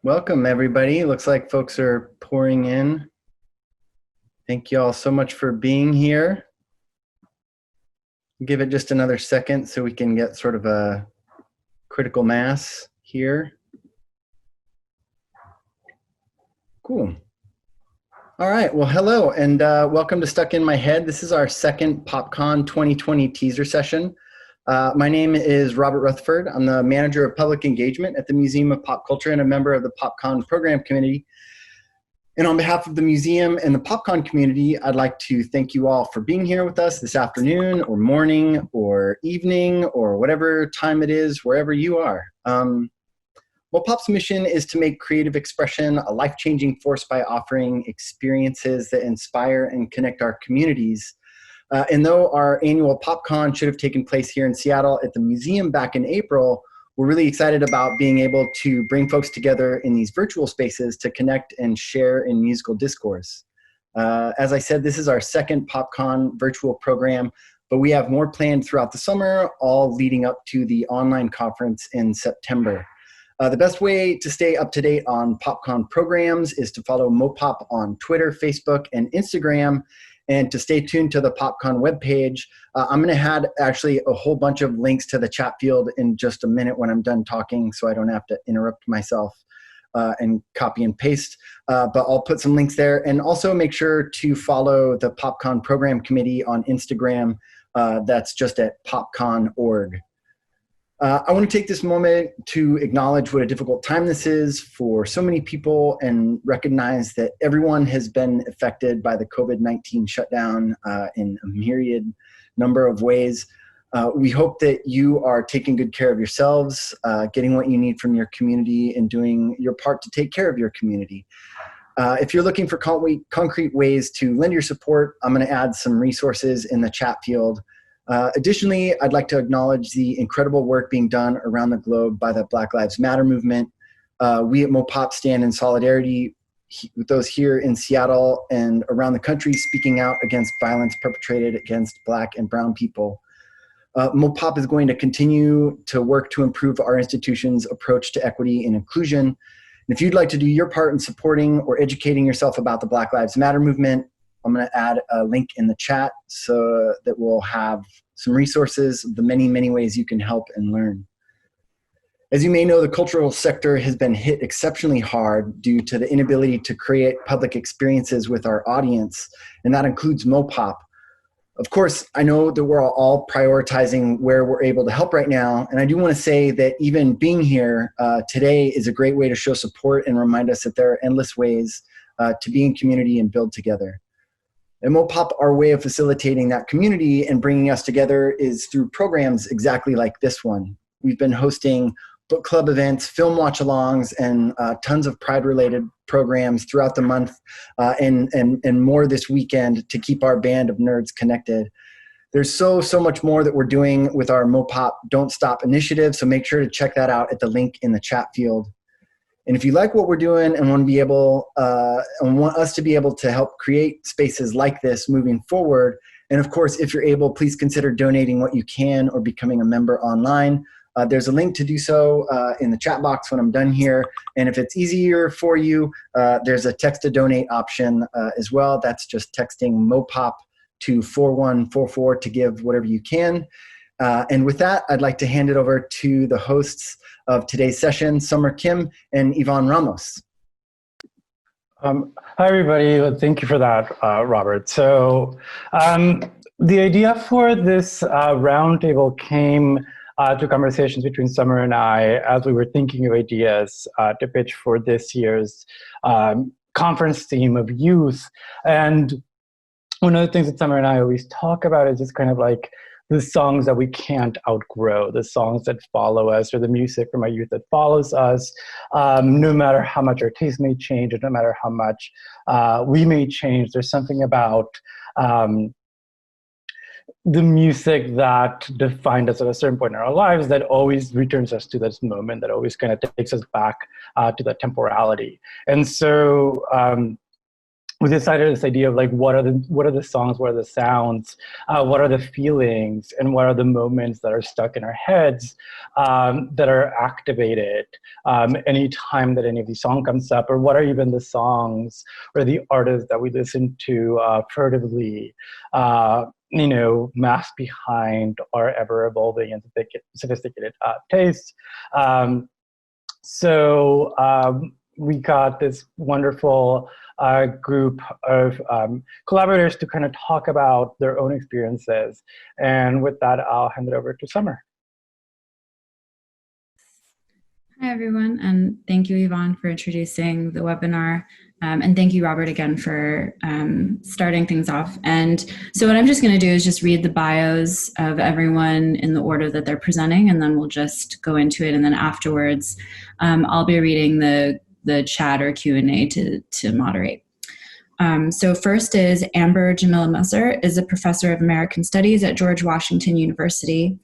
Welcome, everybody. Looks like folks are pouring in. Thank you all so much for being here. Give it just another second so we can get sort of a critical mass here. Cool. All right, well, hello, and welcome to Stuck in My Head. This is our second PopCon 2020 teaser session. My name is Robert Rutherford. I'm the manager of public engagement at the Museum of Pop Culture and a member of the PopCon program committee. And on behalf of the museum and the PopCon community, I'd like to thank you all for being here with us this afternoon or morning or evening or whatever time it is, wherever you are. MoPOP's mission is to make creative expression a life-changing force by offering experiences that inspire and connect our communities. And though our annual PopCon should have taken place here in Seattle at the museum back in April, we're really excited about being able to bring folks together in these virtual spaces to connect and share in musical discourse. As I said, this is our second PopCon virtual program, but we have more planned throughout the summer, all leading up to the online conference in September. The best way to stay up to date on PopCon programs is to follow MoPOP on Twitter, Facebook, and Instagram, and to stay tuned to the PopCon webpage. I'm going to add actually a whole bunch of links to the chat field in just a minute when I'm done talking, so I don't have to interrupt myself and copy and paste. But I'll put some links there. And also make sure to follow the PopCon program committee on Instagram. That's just at popcon.org. I want to take this moment to acknowledge what a difficult time this is for so many people and recognize that everyone has been affected by the COVID-19 shutdown in a myriad number of ways. We hope that you are taking good care of yourselves, getting what you need from your community, and doing your part to take care of your community. If you're looking for concrete ways to lend your support, I'm going to add some resources in the chat field. Additionally, I'd like to acknowledge the incredible work being done around the globe by the Black Lives Matter movement. We at MoPOP stand in solidarity with those here in Seattle and around the country speaking out against violence perpetrated against Black and Brown people. MoPOP is going to continue to work to improve our institution's approach to equity and inclusion. And if you'd like to do your part in supporting or educating yourself about the Black Lives Matter movement, I'm going to add a link in the chat so that we'll have some resources of the many, many ways you can help and learn. As you may know, the cultural sector has been hit exceptionally hard due to the inability to create public experiences with our audience, and that includes MoPOP. Of course, I know that we're all prioritizing where we're able to help right now, and I do want to say that even being here today is a great way to show support and remind us that there are endless ways to be in community and build together. And MoPOP, our way of facilitating that community and bringing us together is through programs exactly like this one. We've been hosting book club events, film watch-alongs, and tons of Pride-related programs throughout the month and more this weekend to keep our band of nerds connected. There's so much more that we're doing with our MoPOP Don't Stop initiative, so make sure to check that out at the link in the chat field. And if you like what we're doing and want to be able, and want us to be able to help create spaces like this moving forward, and of course, if you're able, please consider donating what you can or becoming a member online. There's a link to do so in the chat box when I'm done here. And if it's easier for you, there's a text to donate option as well. That's just texting MoPOP to 4144 to give whatever you can. And with that, I'd like to hand it over to the hosts of today's session, Summer Kim and Iván Ramos. Hi, everybody. Thank you for that, Robert. So the idea for this roundtable came to conversations between Summer and I as we were thinking of ideas to pitch for this year's conference theme of youth. And one of the things that Summer and I always talk about is just kind of like the songs that we can't outgrow, the songs that follow us, or the music from our youth that follows us, no matter how much our taste may change, or no matter how much we may change. There's something about the music that defined us at a certain point in our lives that always returns us to this moment, that always kind of takes us back to that temporality. And so we decided this idea of like, what are the songs, what are the sounds, what are the feelings, and what are the moments that are stuck in our heads that are activated anytime that any of these songs comes up, or what are even the songs or the artists that we listen to furtively, masked behind our ever-evolving and sophisticated tastes. So we got this wonderful group of collaborators to kind of talk about their own experiences. And with that, I'll hand it over to Summer. Hi, everyone, and thank you, Iván, for introducing the webinar. And thank you, Robert, again, for starting things off. And so what I'm just going to do is just read the bios of everyone in the order that they're presenting, and then we'll just go into it. And then afterwards, I'll be reading the chat or Q&A to moderate. So first is Amber Jamila Musser, is a professor of American Studies at George Washington University.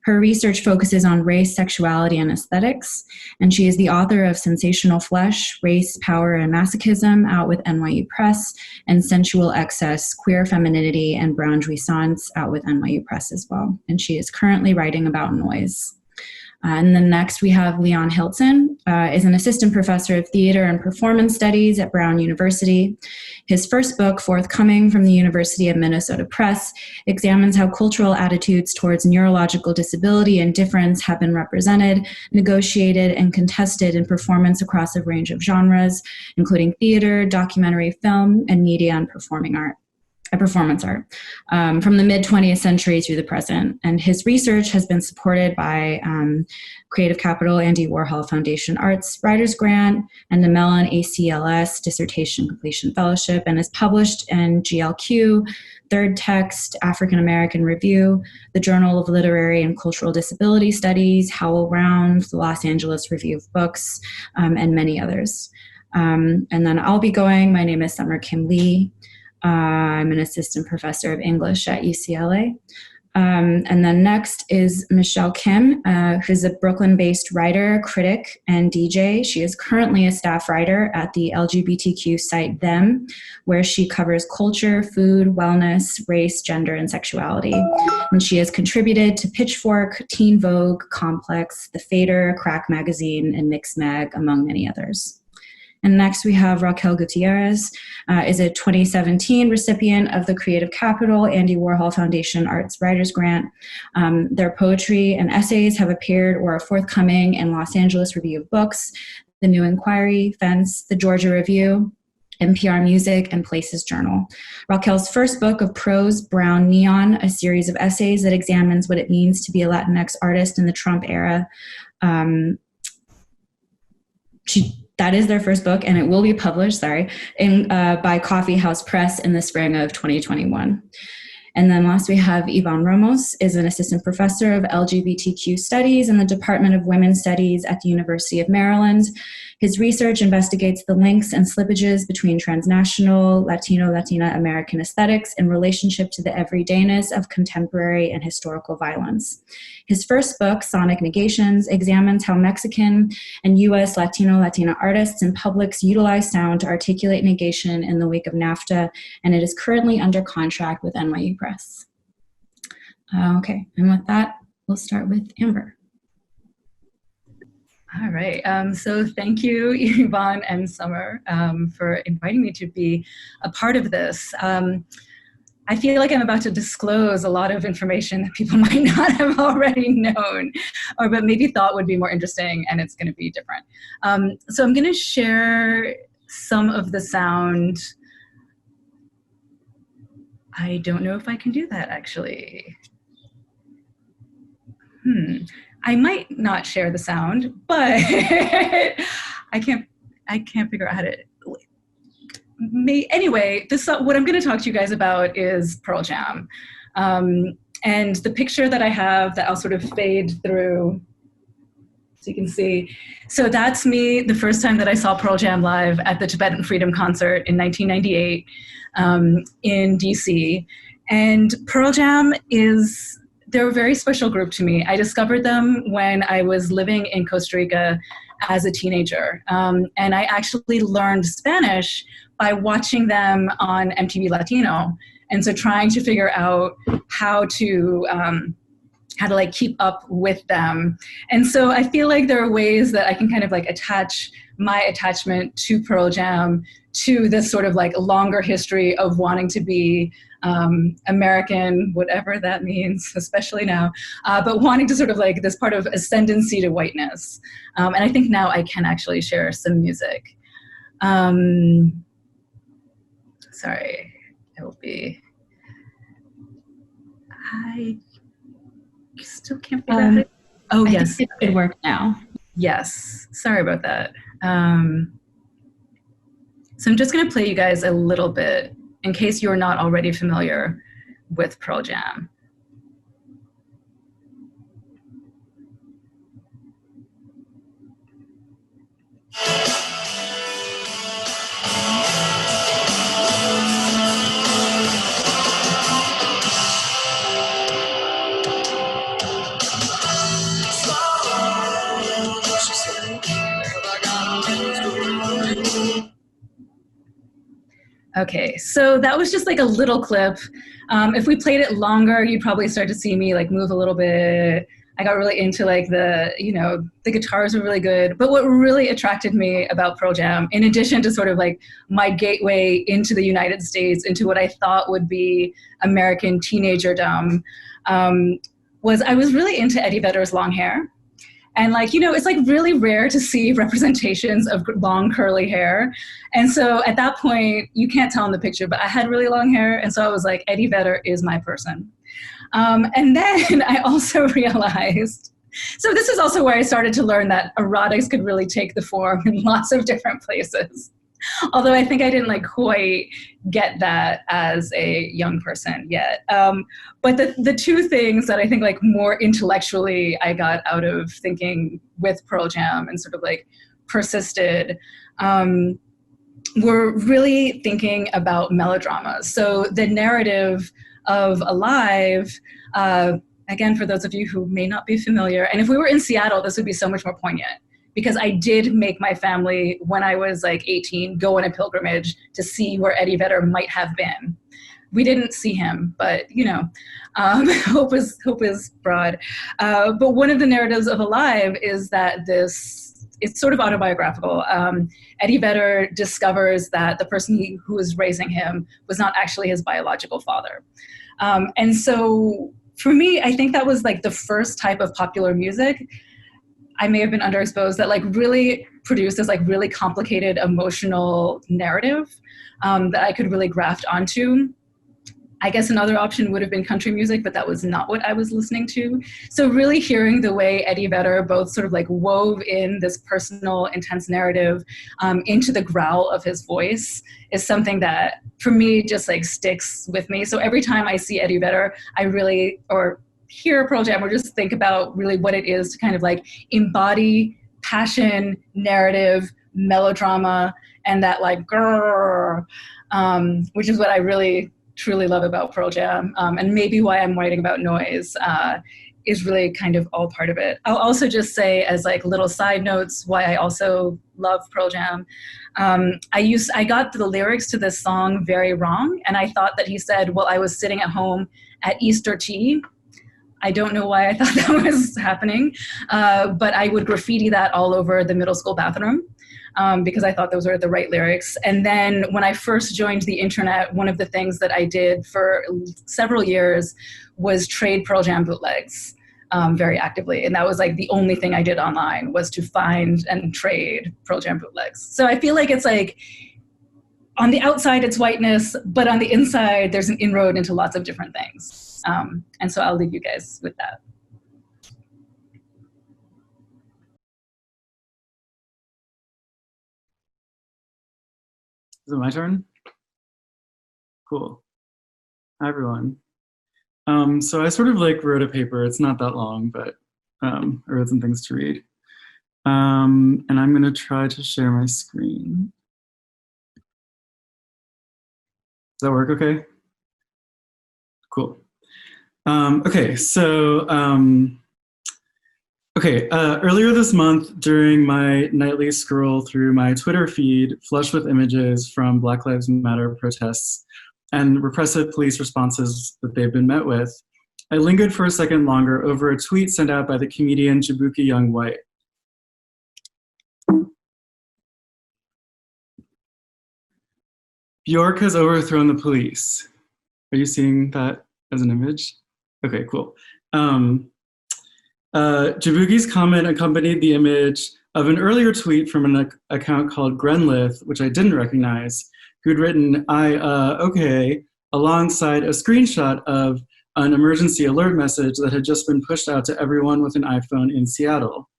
Her research focuses on race, sexuality, and aesthetics, and she is the author of Sensational Flesh, Race, Power, and Masochism, out with NYU Press, and Sensual Excess, Queer Femininity, and Brown Jouissance, out with NYU Press as well. And she is currently writing about noise. And then next we have Leon Hilton, is an assistant professor of theater and performance studies at Brown University. His first book, forthcoming from the University of Minnesota Press, examines how cultural attitudes towards neurological disability and difference have been represented, negotiated, and contested in performance across a range of genres, including theater, documentary film, and media and performance art, from the mid-20th century through the present. And his research has been supported by Creative Capital, Andy Warhol Foundation Arts Writers Grant, and the Mellon ACLS Dissertation Completion Fellowship, and is published in GLQ, Third Text, African American Review, the Journal of Literary and Cultural Disability Studies, Howell Round, the Los Angeles Review of Books, and many others. And then I'll be going. My name is Summer Kim Lee. I'm an assistant professor of English at UCLA. And then next is Michelle Kim, who's a Brooklyn-based writer, critic, and DJ. She is currently a staff writer at the LGBTQ site Them, where she covers culture, food, wellness, race, gender, and sexuality. And she has contributed to Pitchfork, Teen Vogue, Complex, The Fader, Crack Magazine, and Mix Mag, among many others. And next we have Raquel Gutierrez, is a 2017 recipient of the Creative Capital Andy Warhol Foundation Arts Writers Grant. Their poetry and essays have appeared or are forthcoming in Los Angeles Review of Books, The New Inquiry, Fence, The Georgia Review, NPR Music, and Places Journal. Raquel's first book of prose, Brown Neon, a series of essays that examines what it means to be a Latinx artist in the Trump era. That is their first book, and it will be published, by Coffee House Press in the spring of 2021. And then last we have Iván Ramos, is an assistant professor of LGBTQ studies in the Department of Women's Studies at the University of Maryland. His research investigates the links and slippages between transnational, Latino, Latina American aesthetics in relationship to the everydayness of contemporary and historical violence. His first book, Sonic Negations, examines how Mexican and US Latino, Latina artists and publics utilize sound to articulate negation in the wake of NAFTA, and it is currently under contract with NYU Press. Okay, and with that, we'll start with Amber. All right, so thank you, Iván and Summer, for inviting me to be a part of this. I feel like I'm about to disclose a lot of information that people might not have already known, but maybe thought would be more interesting, and it's going to be different. So I'm going to share some of the sound. I don't know if I can do that, actually. I might not share the sound, but I can't figure out how to. Anyway, what I'm going to talk to you guys about is Pearl Jam. And the picture that I have that I'll sort of fade through so you can see. So that's me the first time that I saw Pearl Jam live at the Tibetan Freedom Concert in 1998 in DC. And Pearl Jam they're a very special group to me. I discovered them when I was living in Costa Rica as a teenager. And I actually learned Spanish by watching them on MTV Latino. And so trying to figure out how to like keep up with them. And so I feel like there are ways that I can kind of like attach my attachment to Pearl Jam to this sort of like longer history of wanting to be American, whatever that means, especially now, but wanting to sort of like this part of ascendancy to whiteness. And I think now I can actually share some music. Sorry, it will be, I still can't figure out how to, oh, yes. It could work now. Yes, sorry about that. So I'm just gonna play you guys a little bit in case you're not already familiar with Pearl Jam. Okay, so that was just like a little clip. If we played it longer, you'd probably start to see me like move a little bit. I got really into like the guitars were really good. But what really attracted me about Pearl Jam, in addition to sort of like my gateway into the United States, into what I thought would be American teenagerdom, was I was really into Eddie Vedder's long hair. And like, it's like really rare to see representations of long curly hair. And so at that point, you can't tell in the picture, but I had really long hair. And so I was like, Eddie Vedder is my person. And then I also realized, so this is also where I started to learn that erotics could really take the form in lots of different places. Although I think I didn't like quite get that as a young person yet. But the two things that I think like more intellectually I got out of thinking with Pearl Jam and sort of like persisted were really thinking about melodrama. So the narrative of Alive, again, for those of you who may not be familiar, and if we were in Seattle, this would be so much more poignant, because I did make my family, when I was like 18, go on a pilgrimage to see where Eddie Vedder might have been. We didn't see him, but hope is broad. But one of the narratives of Alive is that it's sort of autobiographical. Eddie Vedder discovers that the person who was raising him was not actually his biological father. And so for me, I think that was like the first type of popular music, I may have been underexposed, that like really produced this like really complicated emotional narrative that I could really graft onto. I guess another option would have been country music, but that was not what I was listening to. So really hearing the way Eddie Vedder both sort of like wove in this personal, intense narrative into the growl of his voice is something that for me just like sticks with me. So every time I see Eddie Vedder, or hear Pearl Jam, or just think about really what it is to kind of like embody passion, narrative, melodrama, and that like grrr, which is what I really truly love about Pearl Jam, and maybe why I'm writing about noise is really kind of all part of it. I'll also just say as like little side notes why I also love Pearl Jam. I got the lyrics to this song very wrong, and I thought that he said, well, I was sitting at home at Easter tea. I don't know why I thought that was happening, but I would graffiti that all over the middle school bathroom because I thought those were the right lyrics. And then when I first joined the internet, one of the things that I did for several years was trade Pearl Jam bootlegs very actively. And that was like the only thing I did online, was to find and trade Pearl Jam bootlegs. So I feel like it's like, on the outside, it's whiteness, but on the inside, there's an inroad into lots of different things. And so I'll leave you guys with that. Is it my turn? Cool. Hi, everyone. So I sort of like wrote a paper. It's not that long, but I wrote some things to read. And I'm going to try to share my screen. Does that work okay? Cool. Okay, so Okay, earlier this month, during my nightly scroll through my Twitter feed, flush with images from Black Lives Matter protests and repressive police responses that they've been met with, I lingered for a second longer over a tweet sent out by the comedian Jabuki Young White. Bjork has overthrown the police. Are you seeing that as an image? Okay, cool. Jabuki's comment accompanied the image of an earlier tweet from an account called Grenlith, which I didn't recognize, who'd written, okay, alongside a screenshot of an emergency alert message that had just been pushed out to everyone with an iPhone in Seattle.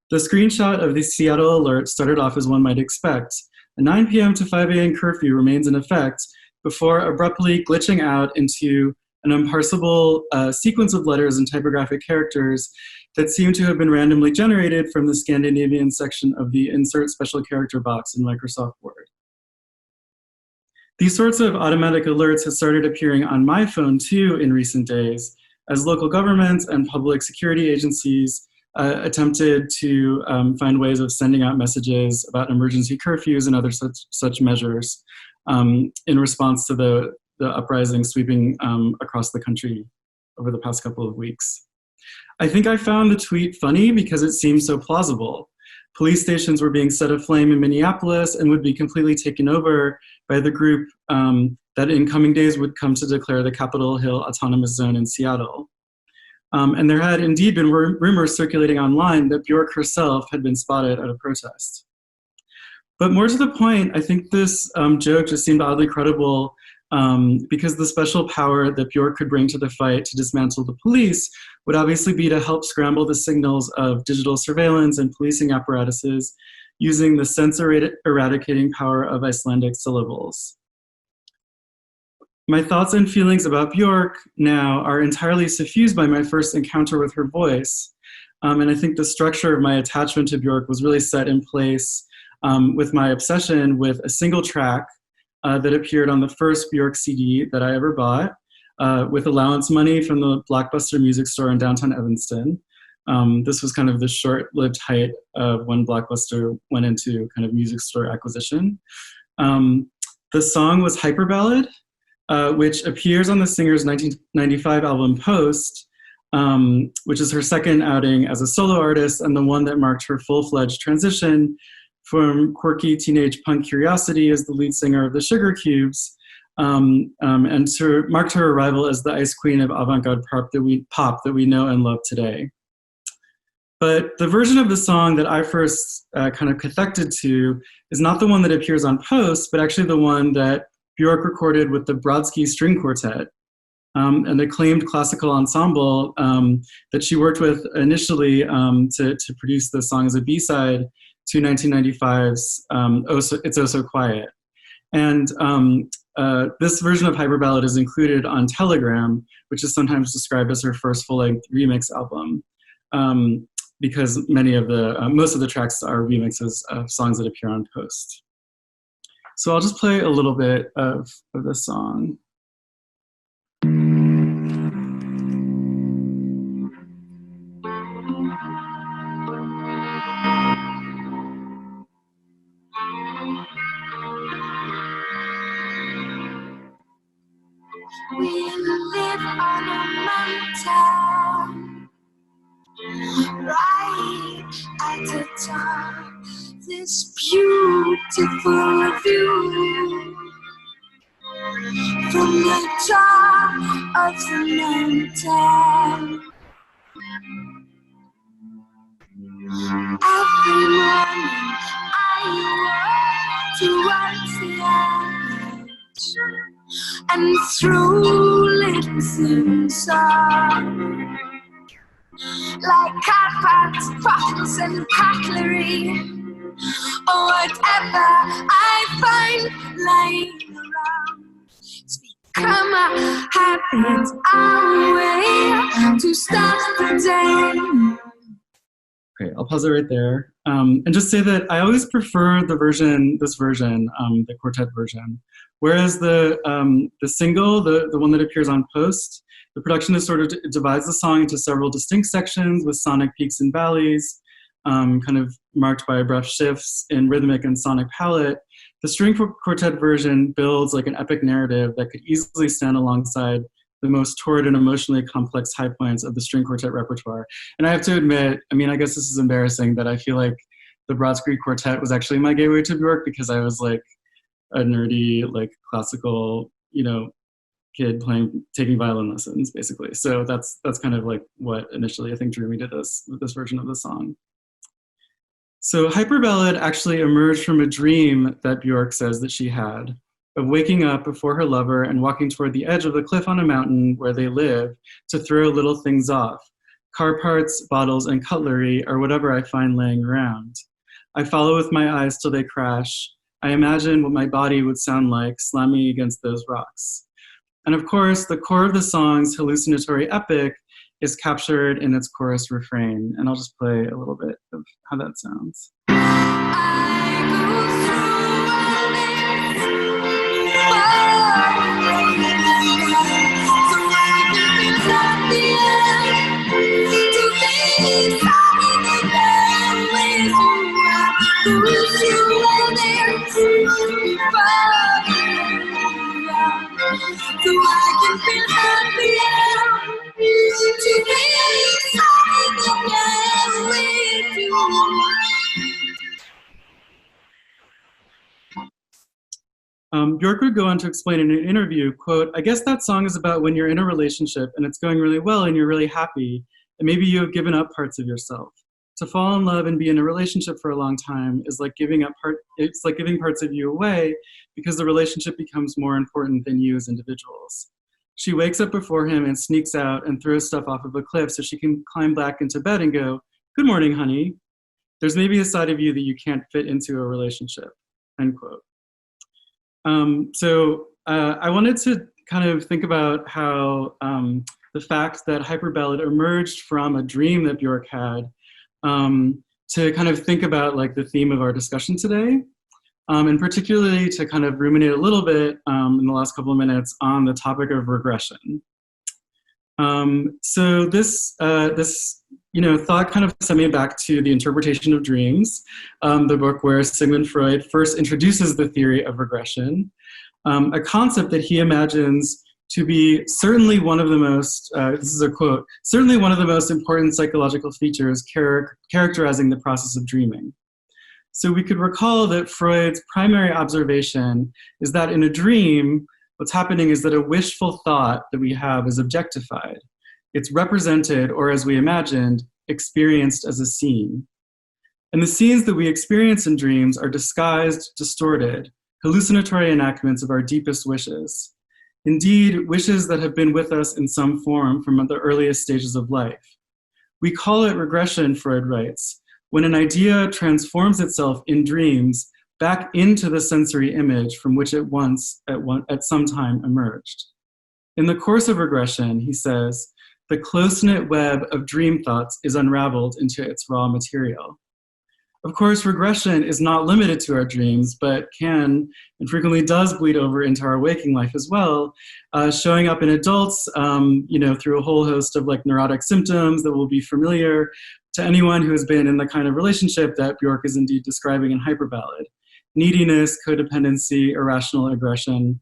The screenshot of the Seattle alert started off as one might expect. A 9 p.m. to 5 a.m. curfew remains in effect before abruptly glitching out into an unparsable sequence of letters and typographic characters that seem to have been randomly generated from the Scandinavian section of the Insert Special Character box in Microsoft Word. These sorts of automatic alerts have started appearing on my phone too in recent days, as local governments and public security agencies attempted to find ways of sending out messages about emergency curfews and other such measures in response to the uprising sweeping across the country over the past couple of weeks. I think I found the tweet funny because it seemed so plausible. Police stations were being set aflame in Minneapolis and would be completely taken over by the group that in coming days would come to declare the Capitol Hill Autonomous Zone in Seattle. And there had indeed been rumors circulating online that Bjork herself had been spotted at a protest. But more to the point, I think this joke just seemed oddly credible because the special power that Bjork could bring to the fight to dismantle the police would obviously be to help scramble the signals of digital surveillance and policing apparatuses using the censor-eradicating power of Icelandic syllables. My thoughts and feelings about Bjork now are entirely suffused by my first encounter with her voice. And I think the structure of my attachment to Bjork was really set in place with my obsession with a single track that appeared on the first Bjork CD that I ever bought with allowance money from the Blockbuster music store in downtown Evanston. This was kind of the short-lived height of when Blockbuster went into kind of music store acquisition. The song was Hyper Ballad, which appears on the singer's 1995 album Post, which is her second outing as a solo artist and the one that marked her full-fledged transition from quirky teenage punk curiosity as the lead singer of the Sugar Cubes, and marked her arrival as the ice queen of avant-garde pop that we know and love today. But the version of the song that I first kind of cathected to is not the one that appears on Post, but actually the one that Bjork recorded with the Brodsky String Quartet, an acclaimed classical ensemble that she worked with initially to produce the song as a B-side to 1995's It's Oh So Quiet. And this version of Hyper Ballad is included on Telegram, which is sometimes described as her first full-length remix album, because most of the tracks are remixes of songs that appear on Post. So I'll just play a little bit of the song. We live on a mountain, right at the top. This beautiful view from the top of the mountain. Every morning I walk towards the edge and through little things on, like carpets, pots and cutlery, or whatever I find lying around. It's become a habit, a way to start the day. Okay, I'll pause it right there. And just say that I always prefer this version, the quartet version, Whereas the single, the one that appears on Post, the production is sort of divides the song into several distinct sections with sonic peaks and valleys, kind of marked by abrupt shifts in rhythmic and sonic palette. The string quartet version builds like an epic narrative that could easily stand alongside the most torrid and emotionally complex high points of the string quartet repertoire. And I have to admit, I mean, I guess this is embarrassing, but I feel like the Brodsky Quartet was actually my gateway to Bjork because I was like a nerdy, like classical, you know, kid taking violin lessons, basically. So that's kind of like what initially I think drew me to this version of the song. So Hyperballad actually emerged from a dream that Bjork says that she had, of waking up before her lover and walking toward the edge of the cliff on a mountain where they live to throw little things off, car parts, bottles, and cutlery, or whatever I find laying around. I follow with my eyes till they crash. I imagine what my body would sound like slamming against those rocks. And of course, the core of the song's hallucinatory epic is captured in its chorus refrain. And I'll just play a little bit of how that sounds. Bjork would go on to explain in an interview, quote, "I guess that song is about when you're in a relationship and it's going really well and you're really happy, and maybe you have given up parts of yourself. To fall in love and be in a relationship for a long time is like giving parts of you away because the relationship becomes more important than you as individuals." She wakes up before him and sneaks out and throws stuff off of a cliff so she can climb back into bed and go, "Good morning, honey. There's maybe a side of you that you can't fit into a relationship," end quote. I wanted to kind of think about how the fact that Hyperballad emerged from a dream that Bjork had to kind of think about like the theme of our discussion today, and particularly to kind of ruminate a little bit in the last couple of minutes on the topic of regression. This thought kind of sent me back to The Interpretation of Dreams, the book where Sigmund Freud first introduces the theory of regression, a concept that he imagines to be certainly one of the most, this is a quote, "certainly one of the most important psychological features characterizing the process of dreaming." So we could recall that Freud's primary observation is that in a dream, what's happening is that a wishful thought that we have is objectified. It's represented, or as we imagined, experienced as a scene. And the scenes that we experience in dreams are disguised, distorted, hallucinatory enactments of our deepest wishes. Indeed, wishes that have been with us in some form from the earliest stages of life. We call it regression, Freud writes, when an idea transforms itself in dreams back into the sensory image from which it once, at some time, emerged. In the course of regression, he says, the close-knit web of dream thoughts is unraveled into its raw material. Of course, regression is not limited to our dreams, but can and frequently does bleed over into our waking life as well, showing up in adults, through a whole host of like neurotic symptoms that will be familiar to anyone who has been in the kind of relationship that Bjork is indeed describing in Hyperballad. Neediness, codependency, irrational aggression,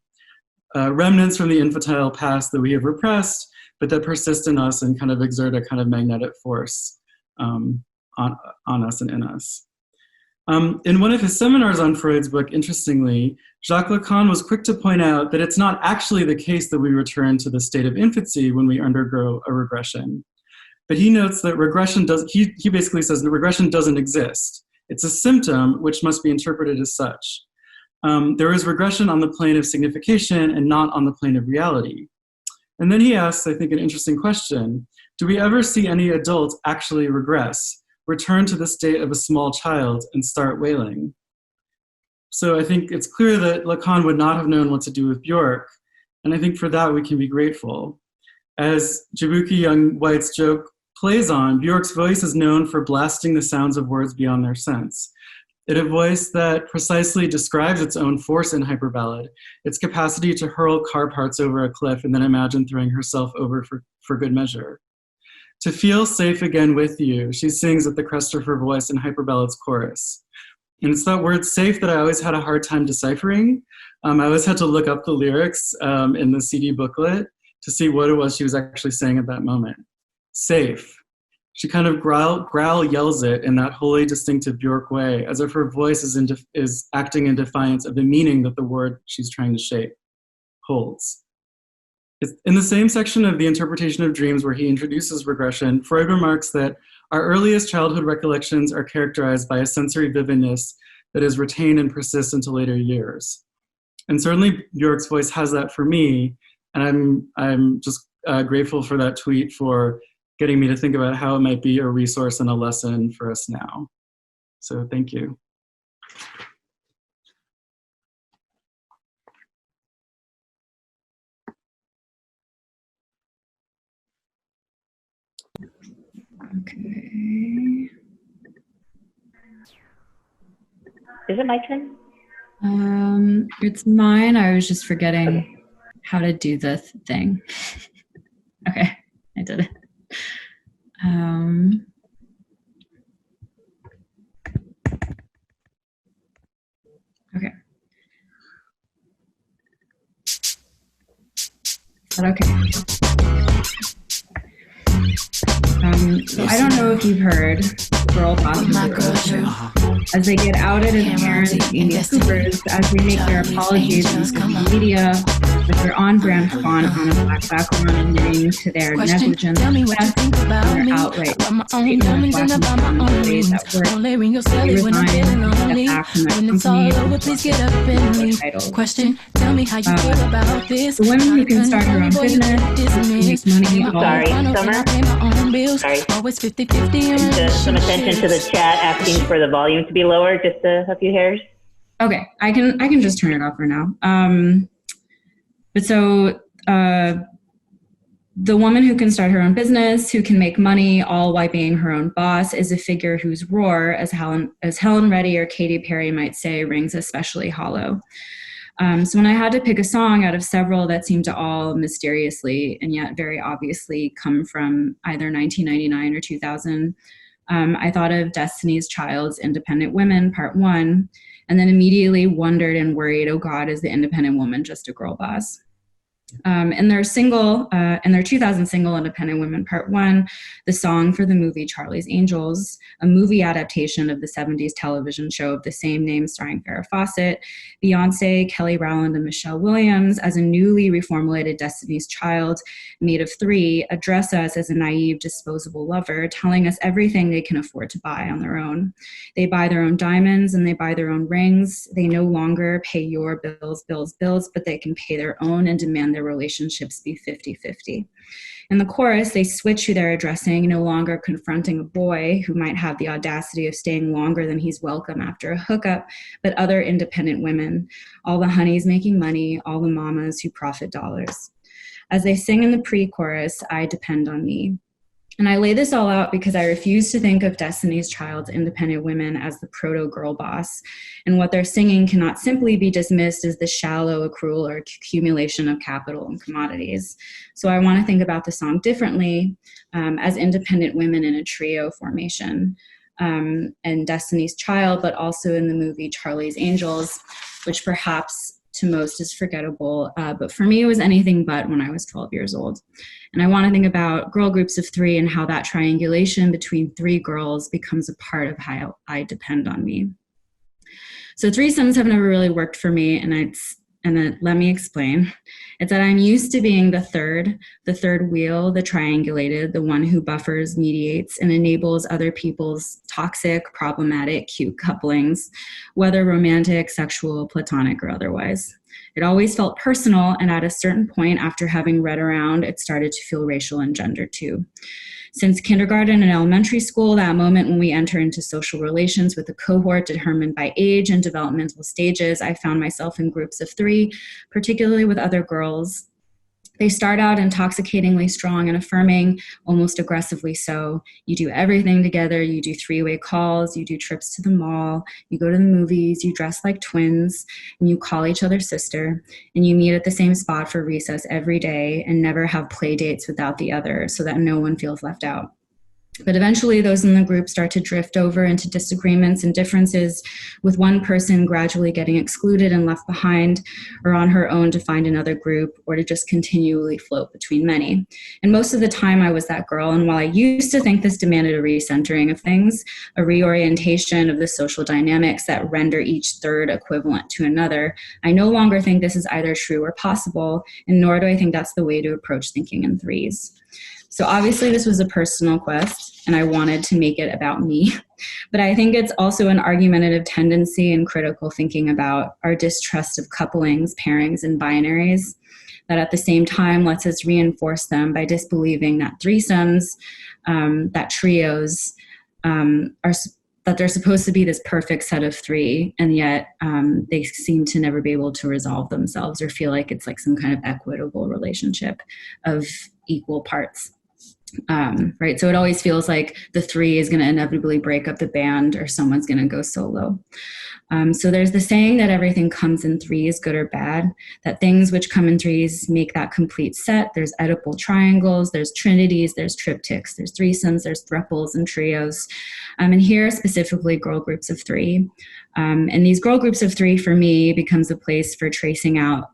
remnants from the infantile past that we have repressed, but that persist in us and kind of exert a kind of magnetic force on us and in us. In one of his seminars on Freud's book, interestingly, Jacques Lacan was quick to point out that it's not actually the case that we return to the state of infancy when we undergo a regression. But he notes that he basically says that regression doesn't exist. It's a symptom which must be interpreted as such. There is regression on the plane of signification and not on the plane of reality. And then he asks, I think, an interesting question. Do we ever see any adult actually regress, return to the state of a small child and start wailing? So I think it's clear that Lacan would not have known what to do with Bjork. And I think for that we can be grateful. As Jabuki Young White's joke plays on, Bjork's voice is known for blasting the sounds of words beyond their sense. it a voice that precisely describes its own force in hyperballad, its capacity to hurl car parts over a cliff and then imagine throwing herself over for good measure. To feel safe again with you, she sings at the crest of her voice in hyperballad's chorus. And it's that word safe that I always had a hard time deciphering. I always had to look up the lyrics in the CD booklet to see what it was she was actually saying at that moment. Safe. She kind of growl yells it in that wholly distinctive Bjork way, as if her voice is acting in defiance of the meaning that the word she's trying to shape holds. It's in the same section of The Interpretation of Dreams where he introduces regression, Freud remarks that our earliest childhood recollections are characterized by a sensory vividness that is retained and persists into later years. And certainly Bjork's voice has that for me, and I'm just grateful for that tweet for getting me to think about how it might be a resource and a lesson for us now. So thank you. Okay. Is it my turn? It's mine. I was just forgetting how to do the thing. Okay, I did it. Okay. Is that okay? I don't know if you've heard girl bosses as they get outed as parents being Coopers, as they make their apologies in social media with their on-brand font on a black background admitting to their negligence and their outright statement of black ways that work. They resign and step back from that company title. The women who can start their own business, who make money Sorry, Summer. Sorry. Just some attention to the chat asking for the volume to be lower, just a few hairs. Okay, I can just turn it off for now. But so the woman who can start her own business, who can make money, all while being her own boss, is a figure whose roar, as Helen Reddy or Katy Perry might say, rings especially hollow. So when I had to pick a song out of several that seemed to all mysteriously and yet very obviously come from either 1999 or 2000, I thought of Destiny's Child's Independent Women, Part 1, and then immediately wondered and worried, oh God, is the independent woman just a girl boss? In their 2000 single Independent Women Part 1, the song for the movie Charlie's Angels, a movie adaptation of the 70s television show of the same name starring Farrah Fawcett, Beyonce, Kelly Rowland, and Michelle Williams, as a newly reformulated Destiny's Child made of three, address us as a naive, disposable lover, telling us everything they can afford to buy on their own. They buy their own diamonds and they buy their own rings. They no longer pay your bills, but they can pay their own and demand their relationships be 50-50. In the chorus, they switch who they're addressing, no longer confronting a boy who might have the audacity of staying longer than he's welcome after a hookup, but other independent women, all the honeys making money, all the mamas who profit dollars. As they sing in the pre-chorus, I depend on me. And I lay this all out because I refuse to think of Destiny's Child's Independent Women as the proto-girl boss, and what they're singing cannot simply be dismissed as the shallow accrual or accumulation of capital and commodities. So I want to think about the song differently, as independent women in a trio formation, and Destiny's Child, but also in the movie Charlie's Angels, which perhaps to most is forgettable, but for me it was anything but when I was 12 years old. And I want to think about girl groups of three and how that triangulation between three girls becomes a part of how I depend on me. So threesomes have never really worked for me, and let me explain. It's that I'm used to being the third wheel, the triangulated, the one who buffers, mediates, and enables other people's toxic, problematic, cute couplings, whether romantic, sexual, platonic, or otherwise. It always felt personal, and at a certain point after having read around, it started to feel racial and gender too. Since kindergarten and elementary school, that moment when we enter into social relations with a cohort determined by age and developmental stages, I found myself in groups of three, particularly with other girls, They start out intoxicatingly strong and affirming, almost aggressively so. You do everything together. You do three-way calls. You do trips to the mall. You go to the movies. You dress like twins. And you call each other sister. And you meet at the same spot for recess every day and never have play dates without the other so that no one feels left out. But eventually those in the group start to drift over into disagreements and differences, with one person gradually getting excluded and left behind, or on her own to find another group, or to just continually float between many. And most of the time I was that girl, and while I used to think this demanded a recentering of things, a reorientation of the social dynamics that render each third equivalent to another, I no longer think this is either true or possible, and nor do I think that's the way to approach thinking in threes. So obviously this was a personal quest, and I wanted to make it about me. But I think it's also an argumentative tendency in critical thinking about our distrust of couplings, pairings, and binaries that at the same time lets us reinforce them by disbelieving that threesomes, that trios, that they're supposed to be this perfect set of three, and yet they seem to never be able to resolve themselves or feel like it's like some kind of equitable relationship of equal parts. Right, so it always feels like the three is going to inevitably break up the band, or someone's going to go solo. So there's the saying that everything comes in threes, good or bad, that things which come in threes make that complete set. There's Oedipal triangles, there's trinities, there's triptychs, there's threesomes, there's thruples and trios. And here specifically girl groups of three. And these girl groups of three for me becomes a place for tracing out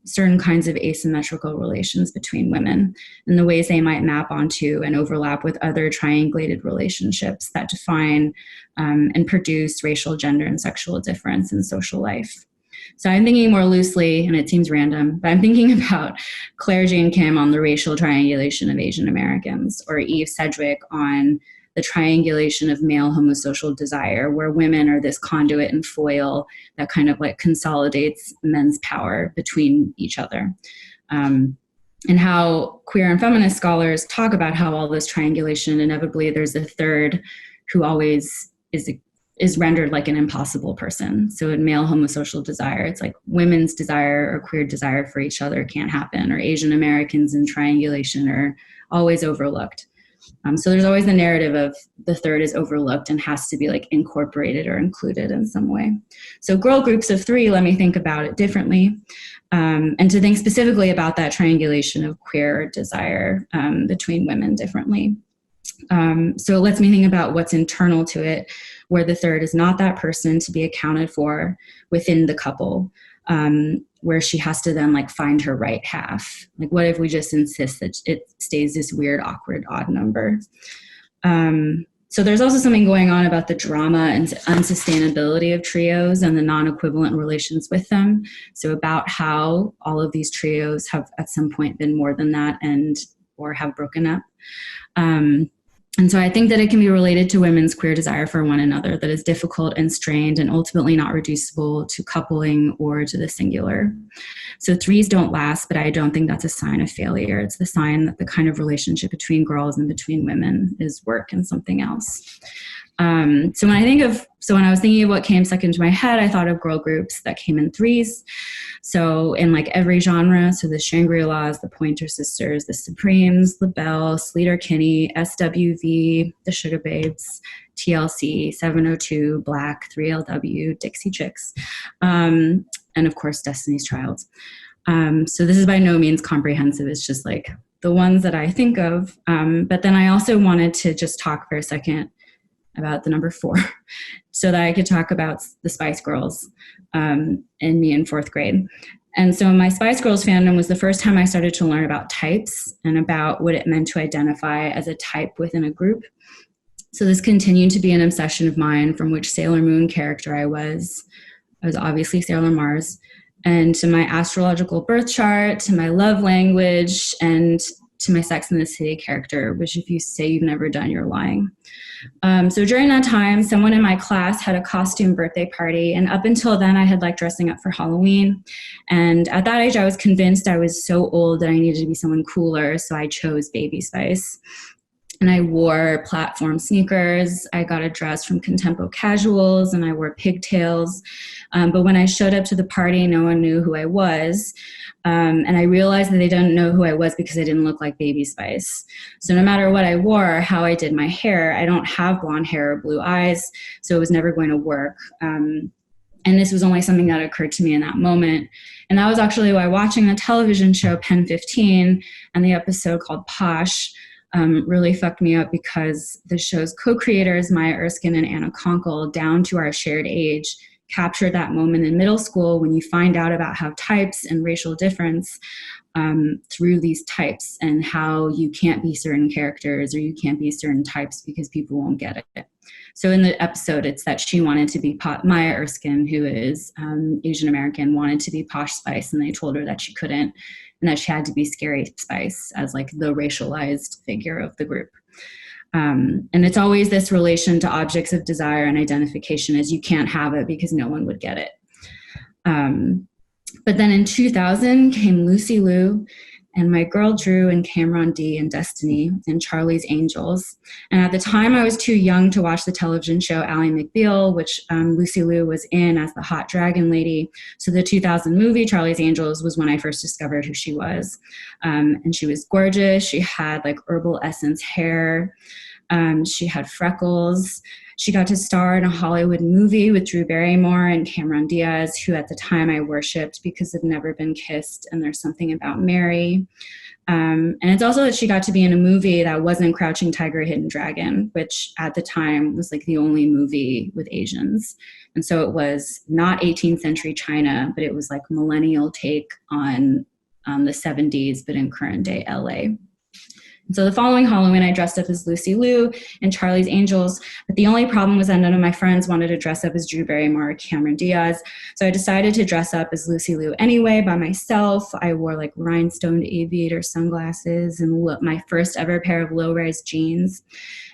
certain kinds of asymmetrical relations between women and the ways they might map onto and overlap with other triangulated relationships that define and produce racial, gender, and sexual difference in social life. So I'm thinking more loosely, and it seems random, but I'm thinking about Claire Jane Kim on the racial triangulation of Asian Americans, or Eve Sedgwick on the triangulation of male homosocial desire, where women are this conduit and foil that kind of like consolidates men's power between each other. And how queer and feminist scholars talk about how all this triangulation, inevitably there's a third who always is rendered like an impossible person. So in male homosocial desire, it's like women's desire or queer desire for each other can't happen, or Asian Americans in triangulation are always overlooked. So there's always the narrative of the third is overlooked and has to be like incorporated or included in some way. So girl groups of three, let me think about it differently, and to think specifically about that triangulation of queer desire between women differently. So it lets me think about what's internal to it, where the third is not that person to be accounted for within the couple, where she has to then like find her right half. Like, what if we just insist that it stays this weird, awkward, odd number? So there's also something going on about the drama and unsustainability of trios and the non-equivalent relations with them. So about how all of these trios have at some point been more than that or have broken up. And so I think that it can be related to women's queer desire for one another that is difficult and strained and ultimately not reducible to coupling or to the singular. So threes don't last, but I don't think that's a sign of failure. It's the sign that the kind of relationship between girls and between women is work and something else. So when I was thinking of what came second to my head, I thought of girl groups that came in threes. So in like every genre, so the Shangri-Las, the Pointer Sisters, the Supremes, the Belle, Sleater-Kinney, SWV, the Sugar Babes, TLC, 702, Black, 3LW, Dixie Chicks, and of course Destiny's Child. So this is by no means comprehensive. It's just like the ones that I think of. But then I also wanted to just talk for a second about the number 4 so that I could talk about the Spice Girls and me in 4th grade. And so my Spice Girls fandom was the first time I started to learn about types and about what it meant to identify as a type within a group. So this continued to be an obsession of mine, from which Sailor Moon character I was obviously Sailor Mars, and to my astrological birth chart, to my love language, and to my Sex and the City character, which if you say you've never done, you're lying. So during that time, someone in my class had a costume birthday party, and up until then I had liked dressing up for Halloween. And at that age I was convinced I was so old that I needed to be someone cooler, so I chose Baby Spice. And I wore platform sneakers. I got a dress from Contempo Casuals, and I wore pigtails. But when I showed up to the party, no one knew who I was. And I realized that they didn't know who I was because I didn't look like Baby Spice. So no matter what I wore, how I did my hair, I don't have blonde hair or blue eyes, so it was never going to work. And this was only something that occurred to me in that moment. And that was actually why watching the television show Pen 15 and the episode called Posh really fucked me up, because the show's co-creators, Maya Erskine and Anna Konkle, down to our shared age, captured that moment in middle school when you find out about how types and racial difference through these types, and how you can't be certain characters or you can't be certain types because people won't get it. So in the episode, it's that she wanted to be Maya Erskine, who is Asian American, wanted to be Posh Spice, and they told her that she couldn't, and that she had to be Scary Spice as like the racialized figure of the group. And it's always this relation to objects of desire and identification, as you can't have it because no one would get it. But then in 2000 came Lucy Liu, and my girl Drew, and Cameron D, and Destiny, and Charlie's Angels. And at the time, I was too young to watch the television show Ally McBeal, which Lucy Liu was in as the hot dragon lady. So the 2000 movie Charlie's Angels was when I first discovered who she was. And she was gorgeous. She had like herbal essence hair. She had freckles. She got to star in a Hollywood movie with Drew Barrymore and Cameron Diaz, who at the time I worshipped because they've never been kissed, and There's Something About Mary. And it's also that she got to be in a movie that wasn't Crouching Tiger, Hidden Dragon, which at the time was like the only movie with Asians. And so it was not 18th century China, but it was like millennial take on the 70s, but in current day LA. So the following Halloween, I dressed up as Lucy Liu in Charlie's Angels, but the only problem was that none of my friends wanted to dress up as Drew Barrymore or Cameron Diaz. So I decided to dress up as Lucy Liu anyway by myself. I wore like rhinestoned aviator sunglasses and my first ever pair of low-rise jeans.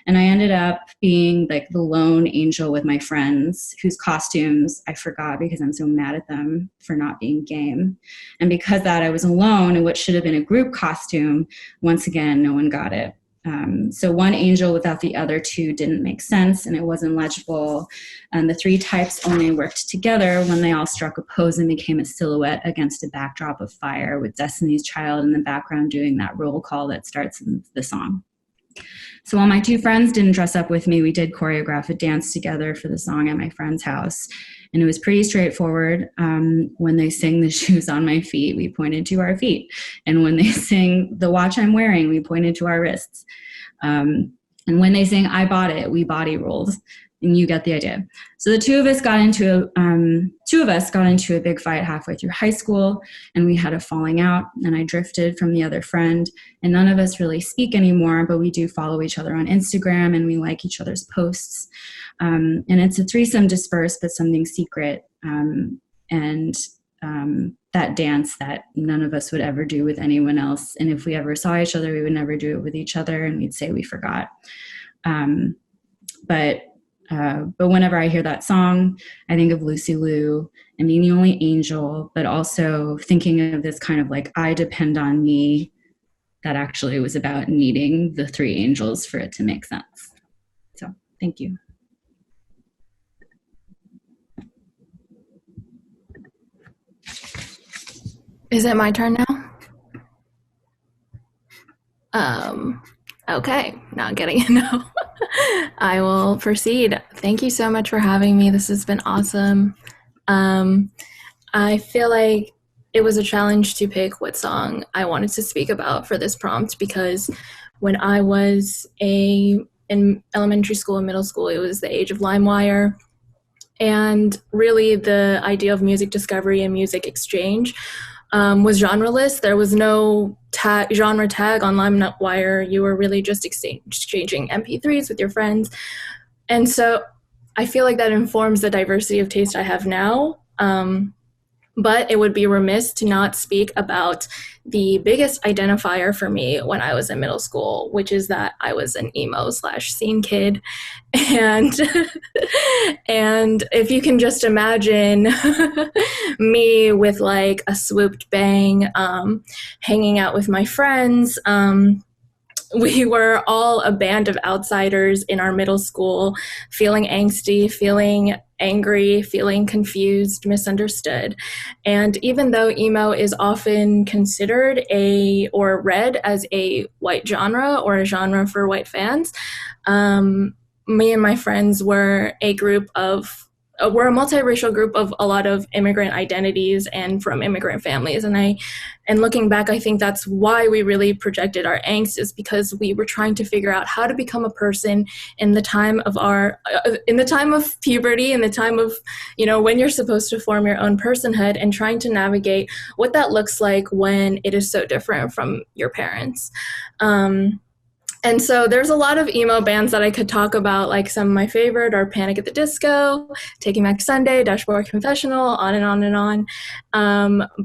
And I ended up being like the lone angel with my friends, whose costumes I forgot because I'm so mad at them for not being game. And because that, I was alone in what should have been a group costume. Once again, no one got it. So one angel without the other two didn't make sense, and it wasn't legible. And the three types only worked together when they all struck a pose and became a silhouette against a backdrop of fire, with Destiny's Child in the background doing that roll call that starts in the song. So while my two friends didn't dress up with me, we did choreograph a dance together for the song at my friend's house. And it was pretty straightforward. When they sing The Shoes on My Feet, we pointed to our feet. And when they sing The Watch I'm Wearing, we pointed to our wrists. And when they sing I Bought It, we body rolled. And you get the idea. So the two of us got into a big fight halfway through high school, and we had a falling out, and I drifted from the other friend, and none of us really speak anymore, but we do follow each other on Instagram, and we like each other's posts. And it's a threesome dispersed, but something secret. That dance that none of us would ever do with anyone else. And if we ever saw each other, we would never do it with each other, and we'd say we forgot. But whenever I hear that song, I think of Lucy Liu and being the only angel, but also thinking of this kind of like, I depend on me, that actually was about needing the three angels for it to make sense. So thank you. Is it my turn now? Okay, not getting it now. I will proceed. Thank you so much for having me. This has been awesome. I feel like it was a challenge to pick what song I wanted to speak about for this prompt, because when I was in elementary school and middle school, it was the age of LimeWire. And really the idea of music discovery and music exchange was genreless. There was no genre tag on LimeWire. You were really just exchanging MP3s with your friends. And so I feel like that informs the diversity of taste I have now. But it would be remiss to not speak about the biggest identifier for me when I was in middle school, which is that I was an emo/scene kid. And if you can just imagine me with like a swooped bang, hanging out with my friends, we were all a band of outsiders in our middle school, feeling angsty, feeling angry, feeling confused, misunderstood. And even though emo is often considered or read as a white genre or a genre for white fans, me and my friends were we're a multiracial group of a lot of immigrant identities and from immigrant families. And looking back, I think that's why we really projected our angst, is because we were trying to figure out how to become a person in the time of puberty, in the time of, when you're supposed to form your own personhood, and trying to navigate what that looks like when it is so different from your parents. And so there's a lot of emo bands that I could talk about, like some of my favorite are Panic at the Disco, Taking Back Sunday, Dashboard Confessional, on and on and on.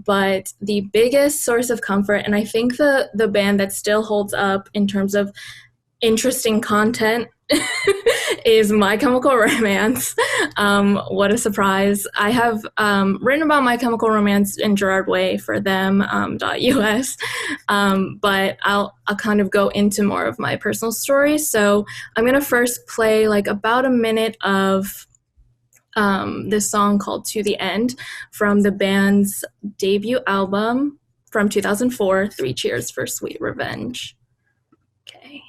But the biggest source of comfort, and I think the band that still holds up in terms of interesting content is My Chemical Romance. What a surprise. I have written about My Chemical Romance in Gerard Way for them, .us, but I'll kind of go into more of my personal story. So I'm going to first play like about a minute of this song called To the End from the band's debut album from 2004, Three Cheers for Sweet Revenge. Okay.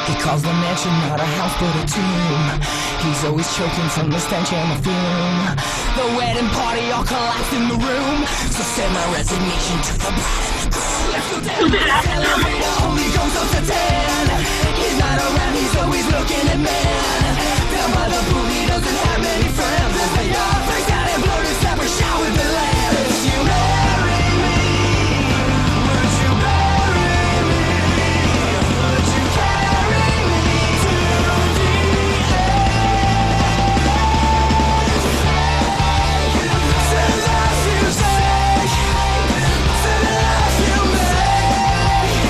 He calls the mansion not a house but a tomb. He's always choking from the stench and the fume. The wedding party all collapsed in the room. So send my resignation to the bride and the groom. Let's go down to the elevator, only goes up to 10. He's not around, he's always looking at men. Down by the pool, he doesn't have many friends. As they all freaked out and bloated, never shout with the land. If you marry me, would you bury me? Would you carry me to the end? To the life you take, to the life you make,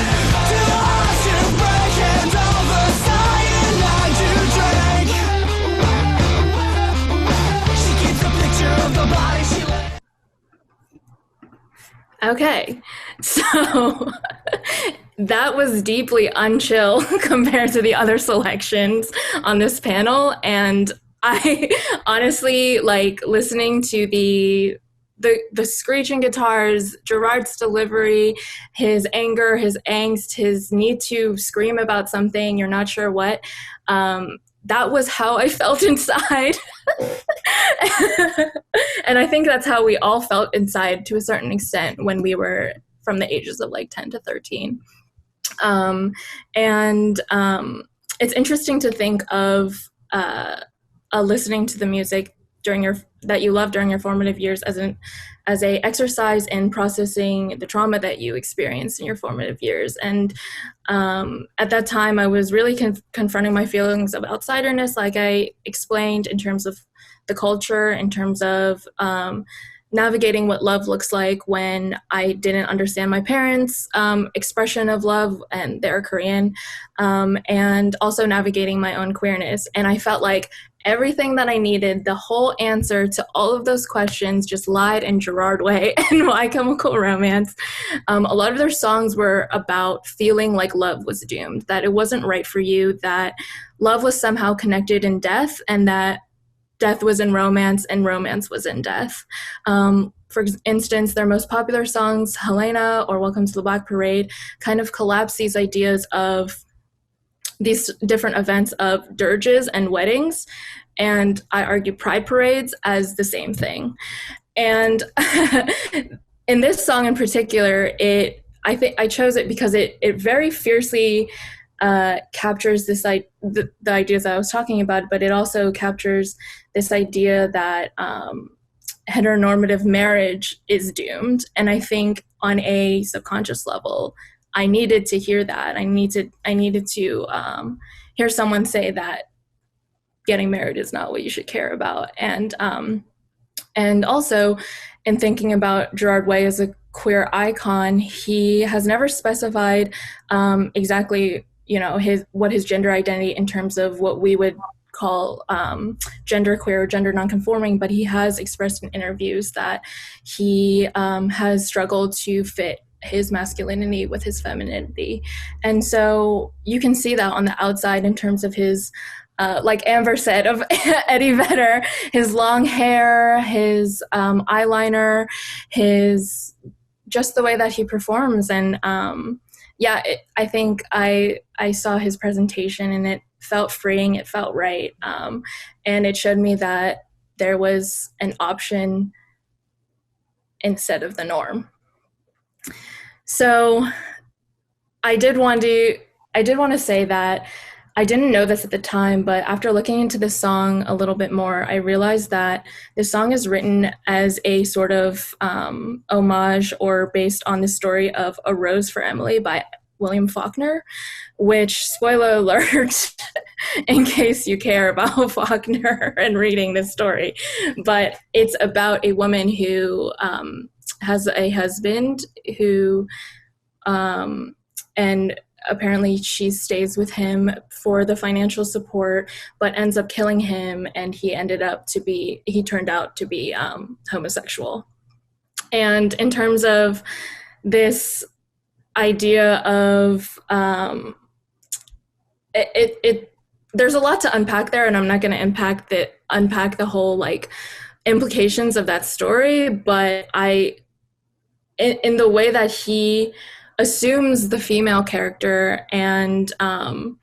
to the hearts you break and all the cyanide you drink. She keeps a picture of the body she left. Okay, so that was deeply unchill compared to the other selections on this panel, and I honestly like listening to the screeching guitars, Gerard's delivery, his anger, his angst, his need to scream about something, you're not sure what. That was how I felt inside. And I think that's how we all felt inside to a certain extent when we were from the ages of like 10 to 13. It's interesting to think of listening to the music that you love during your formative years as a exercise in processing the trauma that you experienced in your formative years. And at that time, I was really confronting my feelings of outsiderness, like I explained, in terms of the culture, in terms of navigating what love looks like when I didn't understand my parents' expression of love, and they're Korean, and also navigating my own queerness. And I felt like everything that I needed, the whole answer to all of those questions, just lied in Gerard Way and My Chemical Romance. A lot of their songs were about feeling like love was doomed, that it wasn't right for you, that love was somehow connected in death, and that death was in romance and romance was in death. For instance, their most popular songs, Helena or Welcome to the Black Parade, kind of collapse these ideas of these different events of dirges and weddings, and I argue pride parades as the same thing. And in this song in particular, I think I chose it because it very fiercely captures the ideas that I was talking about, but it also captures this idea that heteronormative marriage is doomed. And I think on a subconscious level, I needed to hear that. I needed to hear someone say that getting married is not what you should care about. And also, in thinking about Gerard Way as a queer icon, he has never specified exactly, what his gender identity in terms of what we would call genderqueer or gender nonconforming, but he has expressed in interviews that he has struggled to fit his masculinity with his femininity. And so you can see that on the outside in terms of his, like Amber said, of Eddie Vedder, his long hair, his eyeliner, his just the way that he performs. And I think I saw his presentation and it felt freeing, it felt right. And it showed me that there was an option instead of the norm. So I did want to say that I didn't know this at the time, but after looking into this song a little bit more, I realized that this song is written as a sort of homage or based on the story of A Rose for Emily by William Faulkner, which, spoiler alert, in case you care about Faulkner and reading this story, but it's about a woman who has a husband who, and apparently she stays with him for the financial support, but ends up killing him, and he turned out to be homosexual. And in terms of this idea of, there's a lot to unpack there, and I'm not going to unpack the whole like implications of that story, but in the way that he assumes the female character and the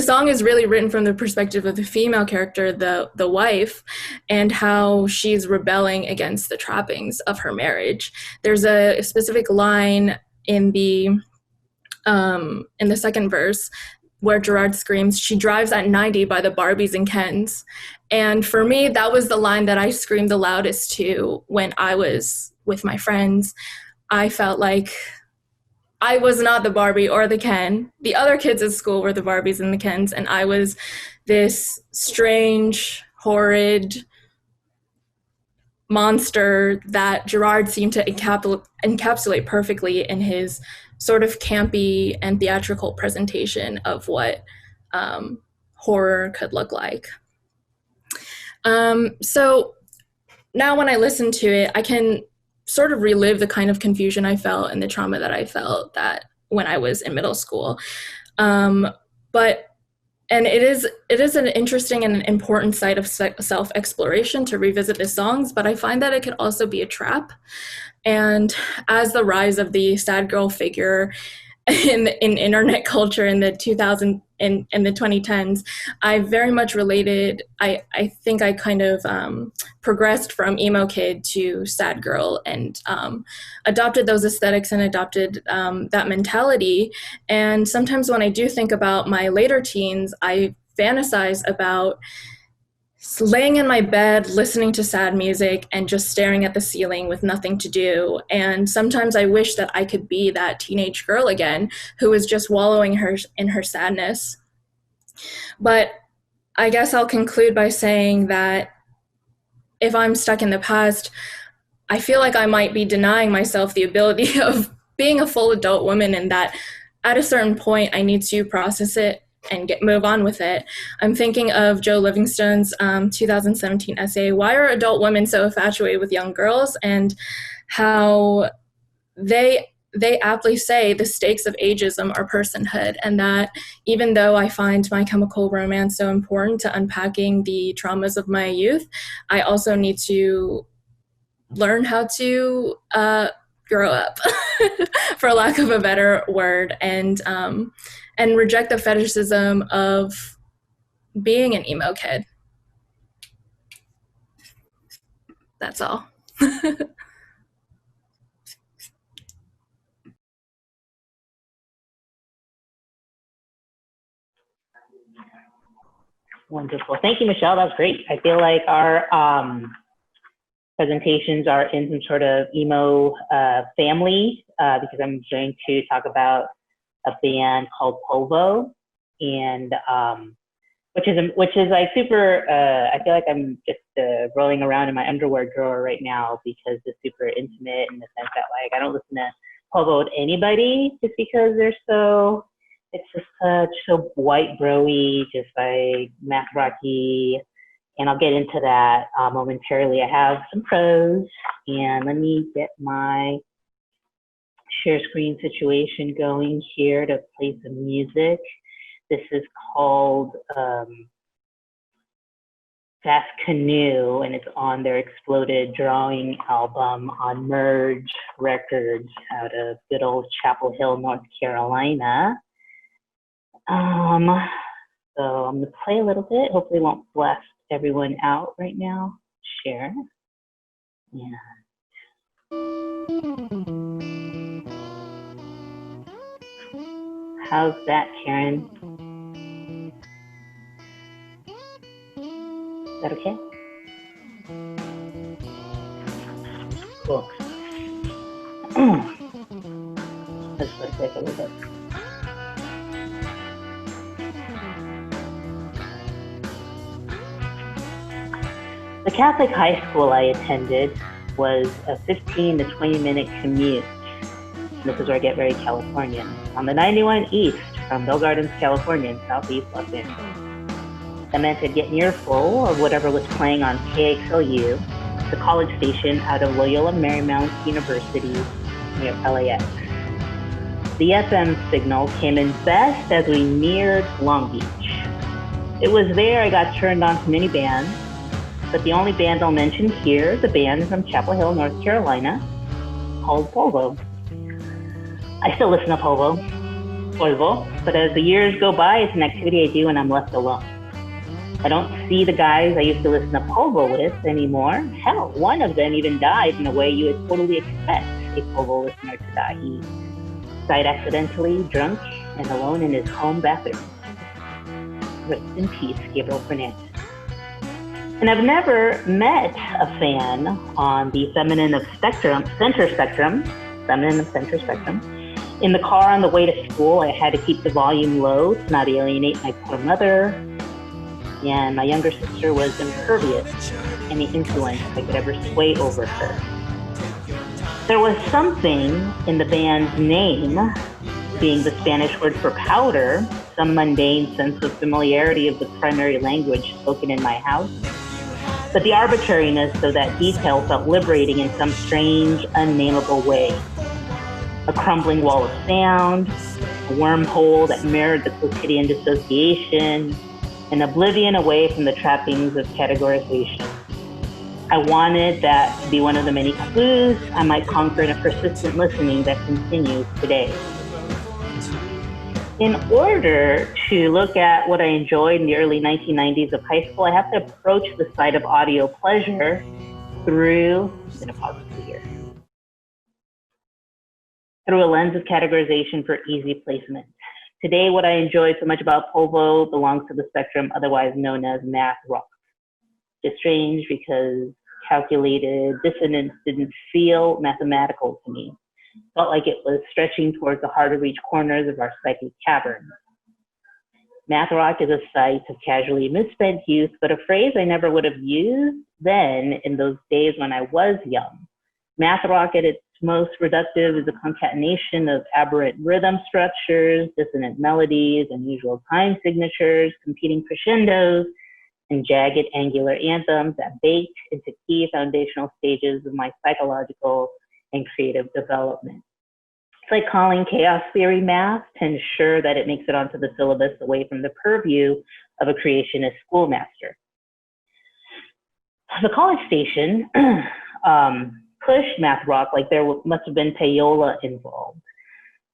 song is really written from the perspective of the female character, the wife, and how she's rebelling against the trappings of her marriage. There's a specific line in the second verse where Gerard screams, "She drives at 90 by the Barbies and Kens." And for me, that was the line that I screamed the loudest to when I was with my friends. I felt like I was not the Barbie or the Ken. The other kids at school were the Barbies and the Kens, and I was this strange, horrid monster that Gerard seemed to encapsulate perfectly in his sort of campy and theatrical presentation of what horror could look like. So now when I listen to it, I can sort of relive the kind of confusion I felt and the trauma that I felt that when I was in middle school. And it is an interesting and an important site of self-exploration to revisit the songs, but I find that it could also be a trap. And as the rise of the sad girl figure in internet culture in the 2000s and the 2010s, I very much related. I think I kind of progressed from emo kid to sad girl and adopted those aesthetics and adopted that mentality. And sometimes when I do think about my later teens, I fantasize about laying in my bed, listening to sad music, and just staring at the ceiling with nothing to do. And sometimes I wish that I could be that teenage girl again who is just wallowing in her sadness. But I guess I'll conclude by saying that if I'm stuck in the past, I feel like I might be denying myself the ability of being a full adult woman, and that at a certain point I need to process it and move on with it. I'm thinking of Joe Livingstone's 2017 essay, "Why Are Adult Women So Infatuated with Young Girls?" and how they aptly say the stakes of ageism are personhood, and that even though I find My Chemical Romance so important to unpacking the traumas of my youth, I also need to learn how to grow up, for lack of a better word, and reject the fetishism of being an emo kid. That's all. Wonderful. Thank you, Michelle. That was great. I feel like our presentations are in some sort of emo family because I'm going to talk about a band called Polvo, and which is like super. I feel like I'm just rolling around in my underwear drawer right now because it's super intimate in the sense that like I don't listen to Polvo with anybody just because they're so It's just such a white bro-y, just like math rocky, and I'll get into that momentarily. I have some pros, and let me get my share screen situation going here to play some music. This is called Fast Canoe, and it's on their Exploded Drawing album on Merge Records out of good old Chapel Hill, North Carolina. So I'm gonna play a little bit. Hopefully it won't blast everyone out right now. Share. Yeah. How's that, Karen? Is that okay? Cool. Let's take a little bit. The Catholic high school I attended was a 15 to 20-minute commute. This is where I get very Californian. On the 91 East from Bell Gardens, California, in Southeast Los Angeles. That meant I'd get an earful of whatever was playing on KXLU, the college station out of Loyola Marymount University near LAX. The FM signal came in best as we neared Long Beach. It was there I got turned on to many bands, but the only band I'll mention here is a band from Chapel Hill, North Carolina, called Polvo. I still listen to Polvo, but as the years go by, it's an activity I do when I'm left alone. I don't see the guys I used to listen to Polvo with anymore. Hell, one of them even died in a way you would totally expect a Polvo listener to die. He died accidentally, drunk, and alone in his home bathroom. Rest in peace, Gabriel Fernandez. And I've never met a fan on the feminine center spectrum. In the car on the way to school, I had to keep the volume low to not alienate my poor mother. And my younger sister was impervious to any influence I could ever sway over her. There was something in the band's name, being the Spanish word for powder, some mundane sense of familiarity of the primary language spoken in my house. But the arbitrariness of that detail felt liberating in some strange, unnameable way. A crumbling wall of sound, a wormhole that mirrored the quotidian dissociation, an oblivion away from the trappings of categorization. I wanted that to be one of the many clues I might conquer in a persistent listening that continues today. In order to look at what I enjoyed in the early 1990s of high school, I have to approach the side of audio pleasure through, I'm going to pause it here, through a lens of categorization for easy placement. Today, what I enjoy so much about Polvo belongs to the spectrum otherwise known as math rock. It's strange because calculated dissonance didn't feel mathematical to me. It felt like it was stretching towards the hard-to-reach corners of our psychic caverns. Math rock is a site of casually misspent youth, but a phrase I never would have used then in those days when I was young. Math rock at its most reductive is a concatenation of aberrant rhythm structures, dissonant melodies, unusual time signatures, competing crescendos, and jagged angular anthems that baked into key foundational stages of my psychological and creative development. It's like calling chaos theory math to ensure that it makes it onto the syllabus away from the purview of a creationist schoolmaster. The college station pushed math rock like there must have been payola involved,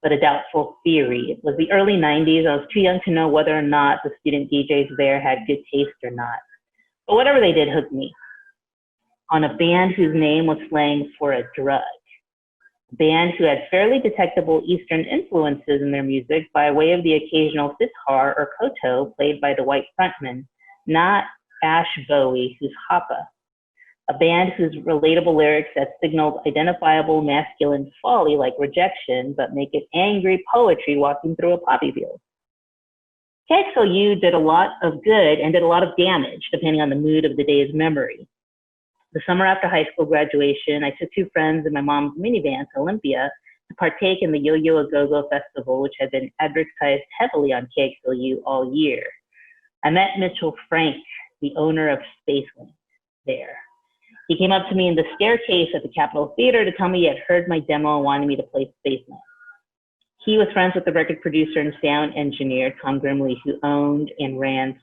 but a doubtful theory. It was the early 90s. I was too young to know whether or not the student DJs there had good taste or not. But whatever they did hooked me on a band whose name was slang for a drug. A band who had fairly detectable Eastern influences in their music by way of the occasional sitar or koto played by the white frontman, not Ash Bowie, who's Hapa. A band whose relatable lyrics that signaled identifiable masculine folly like rejection, but make it angry poetry walking through a poppy field. KXLU did a lot of good and did a lot of damage, depending on the mood of the day's memory. The summer after high school graduation, I took two friends in my mom's minivan to Olympia to partake in the Yo-Yo A-Go-Go Festival, which had been advertised heavily on KXLU all year. I met Mitchell Frank, the owner of Spaceland, there. He came up to me in the staircase at the Capitol Theater to tell me he had heard my demo and wanted me to play Spaceland. He was friends with the record producer and sound engineer, Tom Grimley, who owned and ran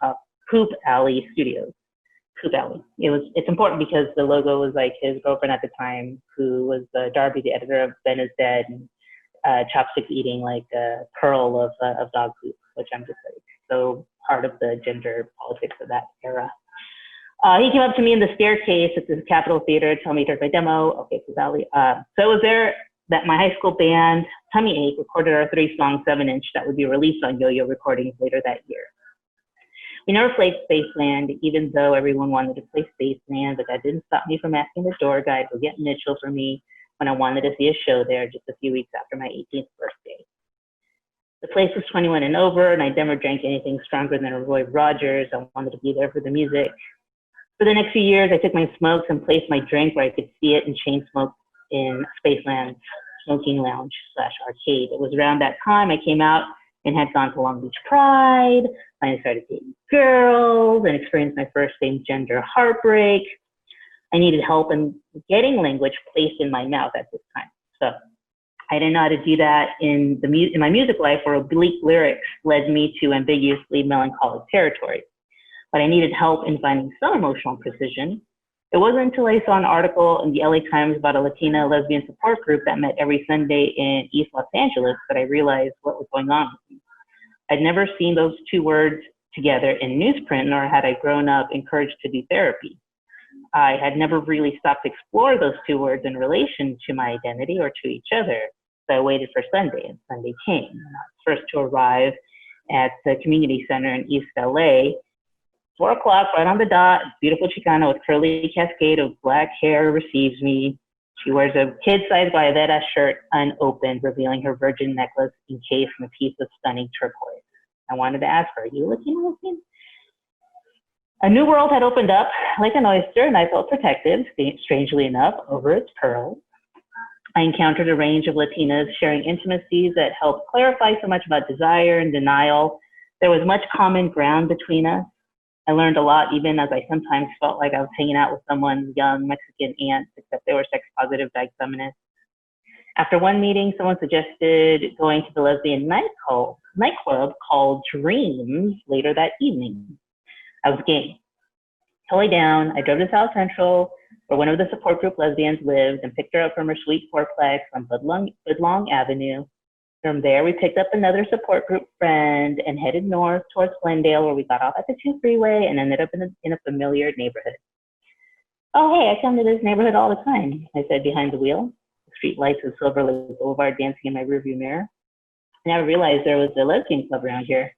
Poop Alley Studios. Poop Alley. It's important because the logo was like his girlfriend at the time, who was Darby, the editor of Ben is Dead, and Chopsticks eating like a curl of dog poop, which I'm just like so part of the gender politics of that era. He came up to me in the staircase at the Capitol Theater, told me to heard my demo. Okay, Poop Alley. So it was there that my high school band, Tummy Ache, recorded our 3-song 7-inch that would be released on Yo-Yo Recordings later that year. We never played Spaceland, even though everyone wanted to play Spaceland, but that didn't stop me from asking the tour guide to get Mitchell for me when I wanted to see a show there just a few weeks after my 18th birthday. The place was 21 and over, and I never drank anything stronger than a Roy Rogers. I wanted to be there for the music. For the next few years, I took my smokes and placed my drink where I could see it and chain smoke in Spaceland's smoking lounge / arcade. It was around that time I came out and had gone to Long Beach Pride. I started dating girls and experienced my first same-gender heartbreak. I needed help in getting language placed in my mouth at this time. So I didn't know how to do that in my music life, where oblique lyrics led me to ambiguously melancholic territory. But I needed help in finding some emotional precision. It wasn't until I saw an article in the LA Times about a Latina lesbian support group that met every Sunday in East Los Angeles that I realized what was going on with me. I'd never seen those two words together in newsprint, nor had I grown up encouraged to do therapy. I had never really stopped to explore those two words in relation to my identity or to each other. So I waited for Sunday, and Sunday came. And I was first to arrive at the community center in East LA. 4 o'clock, right on the dot, beautiful Chicana with curly cascade of black hair receives me. She wears a kid-sized Guayabera shirt unopened, revealing her virgin necklace encased in a piece of stunning turquoise. I wanted to ask her, are you Latino? A new world had opened up like an oyster, and I felt protected, strangely enough, over its pearls. I encountered a range of Latinas sharing intimacies that helped clarify so much about desire and denial. There was much common ground between us. I learned a lot, even as I sometimes felt like I was hanging out with someone's young Mexican aunt, except they were sex-positive dyke feminists. After one meeting, someone suggested going to the lesbian nightclub called Dreams later that evening. I was game. Totally down. I drove to South Central, where one of the support group lesbians lived, and picked her up from her sweet fourplex on Woodlong Avenue. From there, we picked up another support group friend and headed north towards Glendale, where we got off at the 2 freeway and ended up in a familiar neighborhood. Oh, hey, I come to this neighborhood all the time, I said behind the wheel, the street lights of Silver Lake Boulevard dancing in my rearview mirror. And I realized there was a lesbian club around here.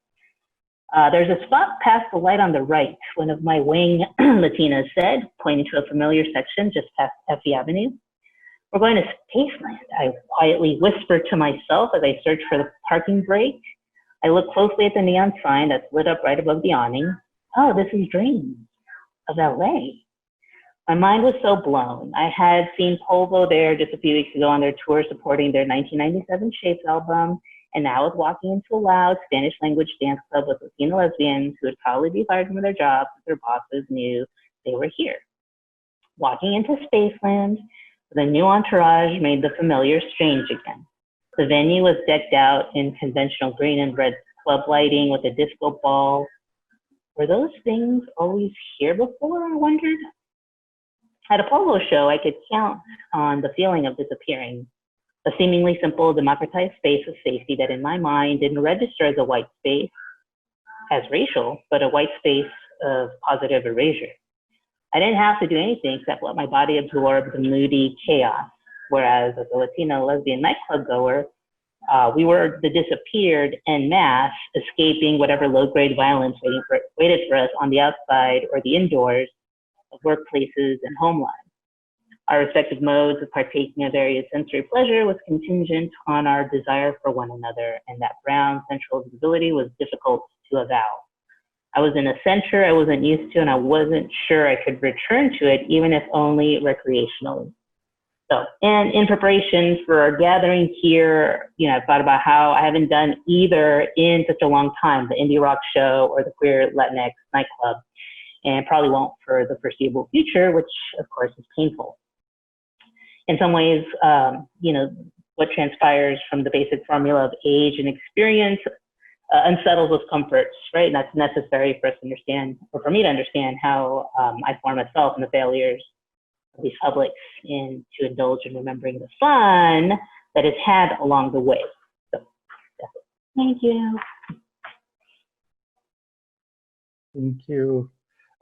There's a spot past the light on the right, one of my wing Latinas said, pointing to a familiar section just past Effie Avenue. We're going to Spaceland, I quietly whispered to myself as I searched for the parking brake. I looked closely at the neon sign that's lit up right above the awning. Oh, this is Dreams of LA. My mind was so blown. I had seen Polvo there just a few weeks ago on their tour supporting their 1997 Shapes album, and now I was walking into a loud Spanish language dance club with Latina lesbians who would probably be fired from their jobs if their bosses knew they were here. Walking into Spaceland, the new entourage made the familiar strange again. The venue was decked out in conventional green and red club lighting with a disco ball. Were those things always here before, I wondered? At a polo show, I could count on the feeling of disappearing, a seemingly simple, democratized space of safety that in my mind didn't register as a white space, as racial, but a white space of positive erasure. I didn't have to do anything except let my body absorb the moody chaos, whereas as a Latino lesbian nightclub goer, we were the disappeared en masse, escaping whatever low-grade violence waited for us on the outside or the indoors of workplaces and home lives. Our respective modes of partaking of various sensory pleasure was contingent on our desire for one another, and that brown central visibility was difficult to avow. I was in a center I wasn't used to, and I wasn't sure I could return to it, even if only recreationally. So, and in preparation for our gathering here, I've thought about how I haven't done either in such a long time, the indie rock show or the queer Latinx nightclub, and probably won't for the foreseeable future, which of course is painful. In some ways, what transpires from the basic formula of age and experience unsettles those comforts, right? And that's necessary for us to understand, or for me to understand, how I form myself in the failures of these publics, and to indulge in remembering the fun that is had along the way. So, that's it. Thank you. Thank you.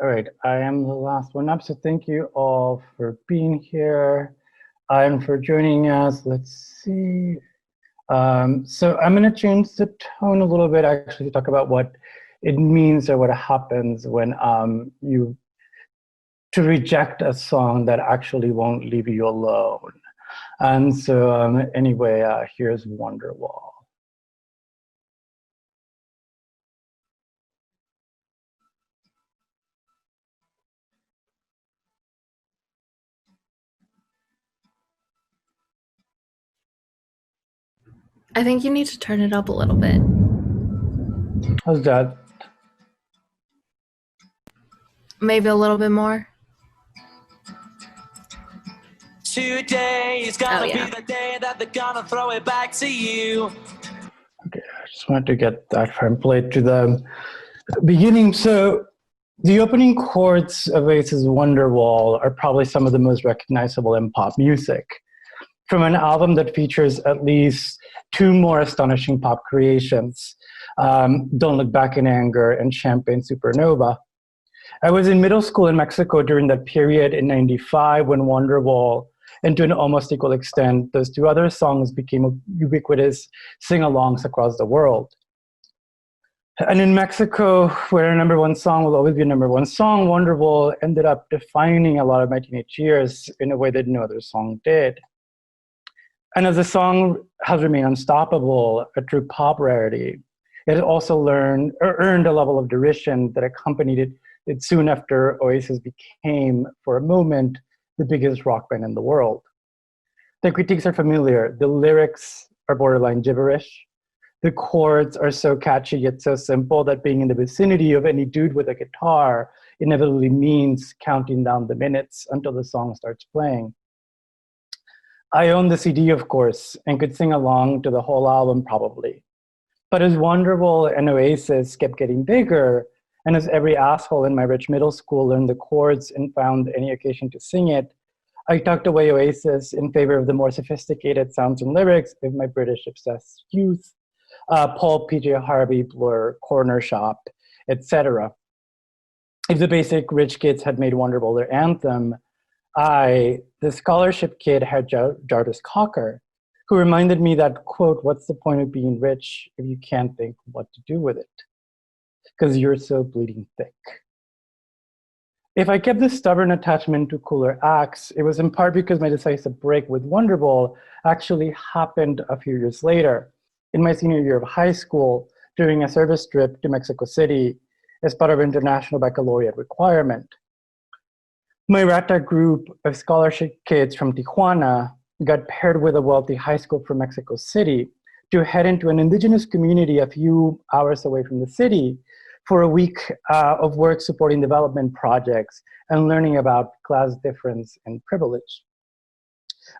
All right, I am the last one up, so thank you all for being here and for joining us. Let's see. So I'm going to change the tone a little bit, actually, to talk about what it means or what happens when to reject a song that actually won't leave you alone. And so anyway, here's Wonderwall. I think you need to turn it up a little bit. How's that? Maybe a little bit more. Today is gonna be the day that they're gonna throw it back to you. Okay, I just wanted to get that from play to the beginning. So the opening chords of Ace's Wonderwall are probably some of the most recognizable in pop music, from an album that features at least two more astonishing pop creations, Don't Look Back in Anger and Champagne Supernova. I was in middle school in Mexico during that period in '95 when Wonderwall, and to an almost equal extent, those two other songs became ubiquitous sing-alongs across the world. And in Mexico, where a number one song will always be a number one song, Wonderwall ended up defining a lot of my teenage years in a way that no other song did. And as the song has remained unstoppable, a true pop rarity, it also earned a level of derision that accompanied it soon after Oasis became, for a moment, the biggest rock band in the world. The critiques are familiar. The lyrics are borderline gibberish. The chords are so catchy yet so simple that being in the vicinity of any dude with a guitar inevitably means counting down the minutes until the song starts playing. I owned the CD, of course, and could sing along to the whole album probably. But as Wonderwall and Oasis kept getting bigger, and as every asshole in my rich middle school learned the chords and found any occasion to sing it, I tucked away Oasis in favor of the more sophisticated sounds and lyrics of my British-obsessed youth, Paul, PJ Harvey, Blur, Corner Shop, etc. If the basic rich kids had made Wonderwall their anthem, I, the scholarship kid, had Jarvis Cocker, who reminded me that, quote, "What's the point of being rich if you can't think what to do with it? Because you're so bleeding thick." If I kept this stubborn attachment to cooler acts, it was in part because my decisive break with Wonderwall actually happened a few years later, in my senior year of high school, during a service trip to Mexico City as part of an international baccalaureate requirement. My Rata group of scholarship kids from Tijuana got paired with a wealthy high school from Mexico City to head into an indigenous community a few hours away from the city for a week of work supporting development projects and learning about class difference and privilege.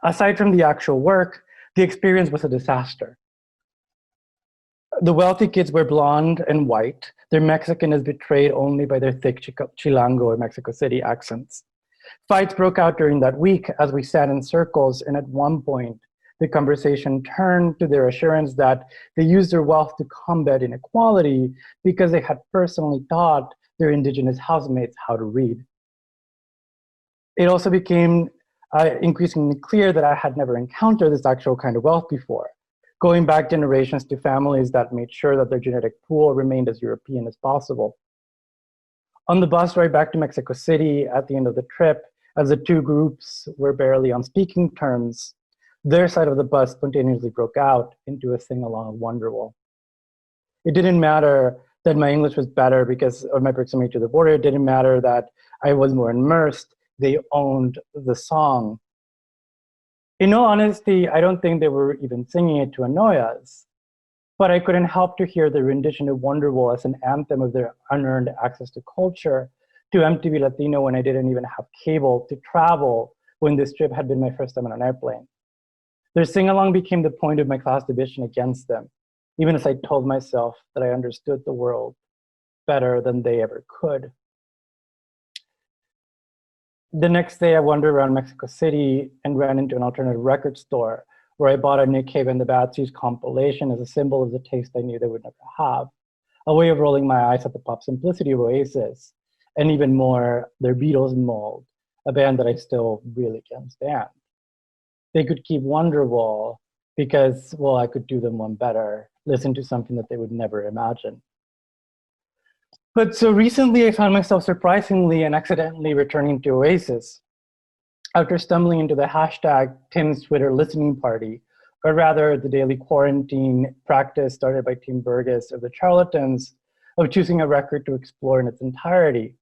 Aside from the actual work, the experience was a disaster. The wealthy kids were blonde and white. Their Mexican is betrayed only by their thick Chilango or Mexico City accents. Fights broke out during that week as we sat in circles, and at one point, the conversation turned to their assurance that they used their wealth to combat inequality because they had personally taught their indigenous housemates how to read. It also became increasingly clear that I had never encountered this actual kind of wealth before, going back generations to families that made sure that their genetic pool remained as European as possible. On the bus ride back to Mexico City at the end of the trip, as the two groups were barely on speaking terms, their side of the bus spontaneously broke out into a sing-along of Wonderwall. It didn't matter that my English was better because of my proximity to the border. It didn't matter that I was more immersed. They owned the song. In all honesty, I don't think they were even singing it to annoy us, but I couldn't help to hear the rendition of Wonderwall as an anthem of their unearned access to culture, to MTV Latino when I didn't even have cable, to travel when this trip had been my first time on an airplane. Their sing-along became the point of my class division against them, even as I told myself that I understood the world better than they ever could. The next day, I wandered around Mexico City and ran into an alternative record store where I bought a Nick Cave and the Bad Seeds compilation as a symbol of the taste I knew they would never have, a way of rolling my eyes at the pop simplicity of Oasis, and even more, their Beatles mold, a band that I still really can't stand. They could keep Wonderwall because, well, I could do them one better, listen to something that they would never imagine. But so recently I found myself surprisingly and accidentally returning to Oasis after stumbling into the hashtag Tim's Twitter listening party, or rather the daily quarantine practice started by Tim Burgess of the Charlatans of choosing a record to explore in its entirety,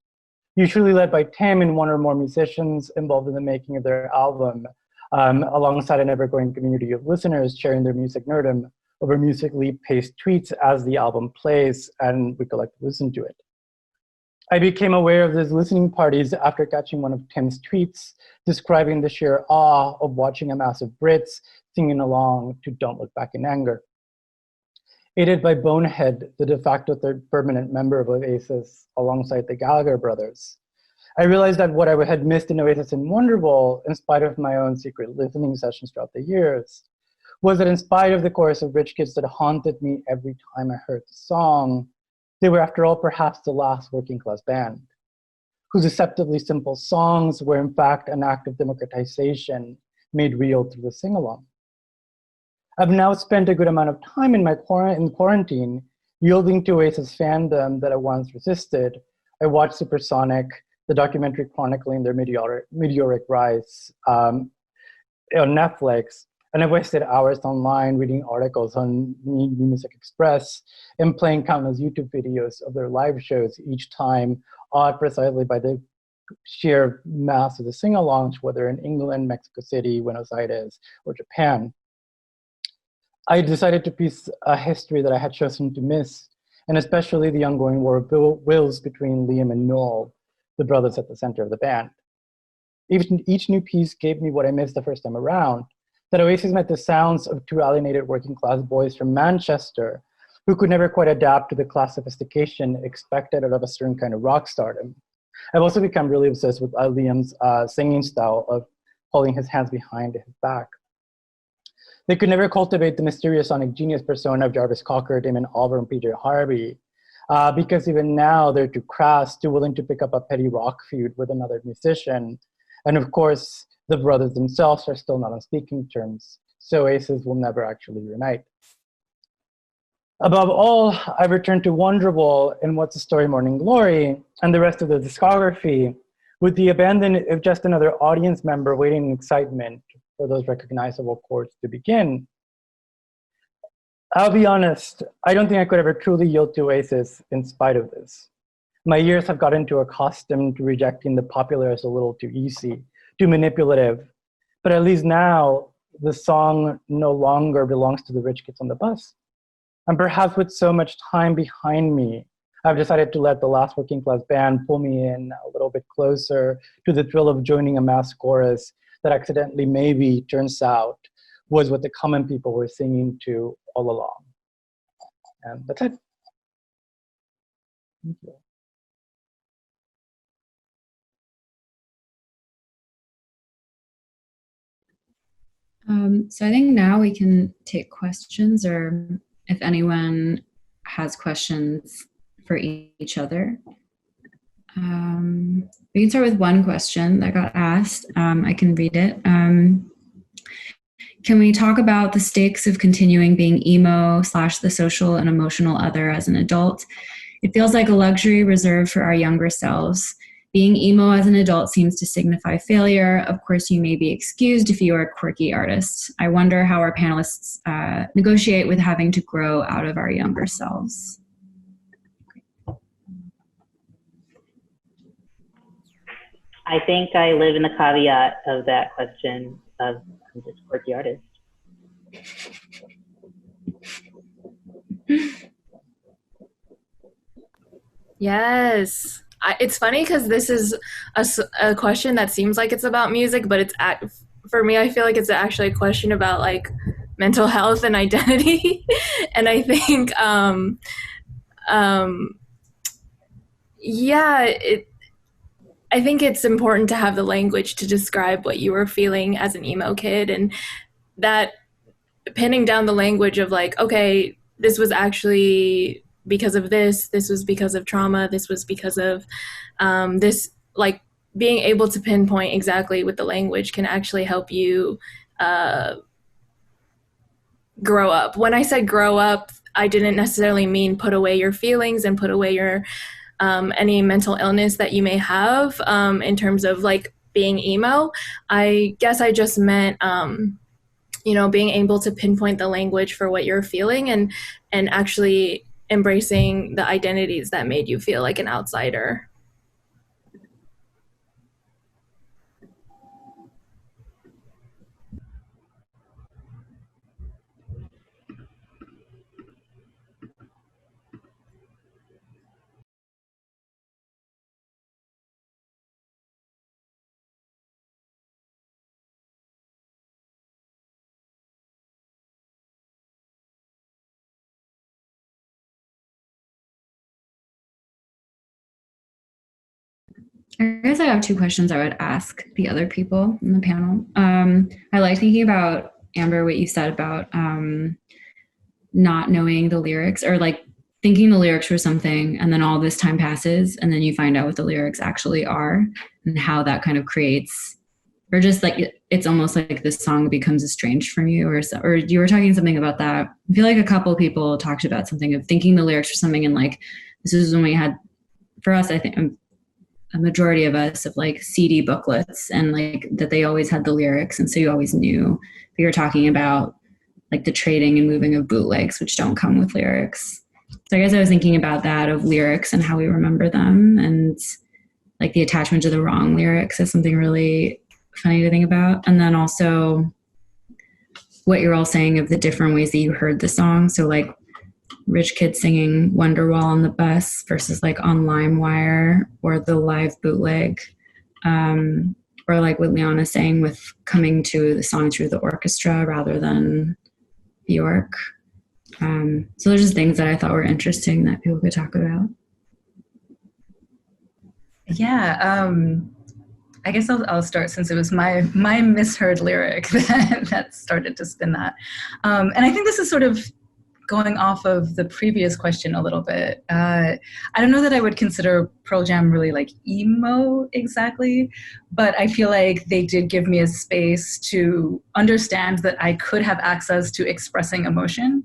usually led by Tim and one or more musicians involved in the making of their album, alongside an ever-growing community of listeners sharing their music nerdom over musically paced tweets as the album plays and we collectively listen to it. I became aware of these listening parties after catching one of Tim's tweets describing the sheer awe of watching a mass of Brits singing along to Don't Look Back in Anger. Aided by Bonehead, the de facto third permanent member of Oasis alongside the Gallagher brothers, I realized that what I had missed in Oasis and Wonderwall, in spite of my own secret listening sessions throughout the years, was that in spite of the chorus of rich kids that haunted me every time I heard the song, they were, after all, perhaps the last working class band, whose deceptively simple songs were in fact an act of democratization made real through the sing-along. I've now spent a good amount of time in quarantine, yielding to Oasis fandom that I once resisted. I watched Supersonic, the documentary chronicling their meteoric rise on Netflix, and I wasted hours online reading articles on New Music Express and playing countless YouTube videos of their live shows, each time awed precisely by the sheer mass of the sing-alongs, whether in England, Mexico City, Buenos Aires, or Japan. I decided to piece a history that I had chosen to miss, and especially the ongoing war of wills between Liam and Noel, the brothers at the center of the band. Each new piece gave me what I missed the first time around, that Oasis met the sounds of two alienated working class boys from Manchester who could never quite adapt to the class sophistication expected out of a certain kind of rock stardom. I've also become really obsessed with Liam's singing style of holding his hands behind his back. They could never cultivate the mysterious sonic genius persona of Jarvis Cocker, Damon Albarn, and Peter Harvey, because even now they're too crass, too willing to pick up a petty rock feud with another musician. And of course, the brothers themselves are still not on speaking terms, so Oasis will never actually reunite. Above all, I've returned to Wonderwall and What's the Story Morning Glory and the rest of the discography with the abandon of just another audience member waiting in excitement for those recognizable chords to begin. I'll be honest, I don't think I could ever truly yield to Oasis in spite of this. My years have gotten too accustomed to rejecting the popular as a little too easy, too manipulative, but at least now the song no longer belongs to the rich kids on the bus. And perhaps with so much time behind me, I've decided to let the last working class band pull me in a little bit closer to the thrill of joining a mass chorus that accidentally, maybe, turns out, was what the common people were singing to all along. And that's it. Thank you. So I think now we can take questions, or if anyone has questions for each other. We can start with one question that got asked. I can read it. Can we talk about the stakes of continuing being emo / the social and emotional other as an adult? It feels like a luxury reserved for our younger selves. Being emo as an adult seems to signify failure. Of course, you may be excused if you are a quirky artist. I wonder how our panelists negotiate with having to grow out of our younger selves. I think I live in the caveat of that question of I'm just a quirky artist. Yes. It's funny because this is a question that seems like it's about music, but for me, I feel like it's actually a question about like mental health and identity. And I think, yeah, I think it's important to have the language to describe what you were feeling as an emo kid, and that pinning down the language of like, okay, this was actually because of this was because of trauma, this was because of this, like being able to pinpoint exactly with the language can actually help you grow up. When I said grow up, I didn't necessarily mean put away your feelings and put away your any mental illness that you may have in terms of like being emo. I guess I just meant being able to pinpoint the language for what you're feeling and actually embracing the identities that made you feel like an outsider. I guess I have two questions I would ask the other people in the panel. I like thinking about, Amber, what you said about not knowing the lyrics, or like thinking the lyrics were something and then all this time passes and then you find out what the lyrics actually are, and how that kind of creates, or just like it's almost like this song becomes estranged from you, or you were talking something about that. I feel like a couple people talked about something of thinking the lyrics were something, and like this is when we had, for us, I think a majority of us, of like CD booklets, and like that they always had the lyrics, and so you always knew. But you're talking about like the trading and moving of bootlegs, which don't come with lyrics. So I guess I was thinking about that, of lyrics and how we remember them, and like the attachment to the wrong lyrics is something really funny to think about. And then also what you're all saying of the different ways that you heard the song. So like rich kids singing Wonderwall on the bus versus like on LimeWire or the live bootleg, or like what Liana's saying with coming to the song through the orchestra rather than Bjork. So there's just things that I thought were interesting that people could talk about. Yeah, I guess I'll start, since it was my misheard lyric that started to spin that. And I think this is sort of going off of the previous question a little bit. I don't know that I would consider Pearl Jam really like emo exactly, but I feel like they did give me a space to understand that I could have access to expressing emotion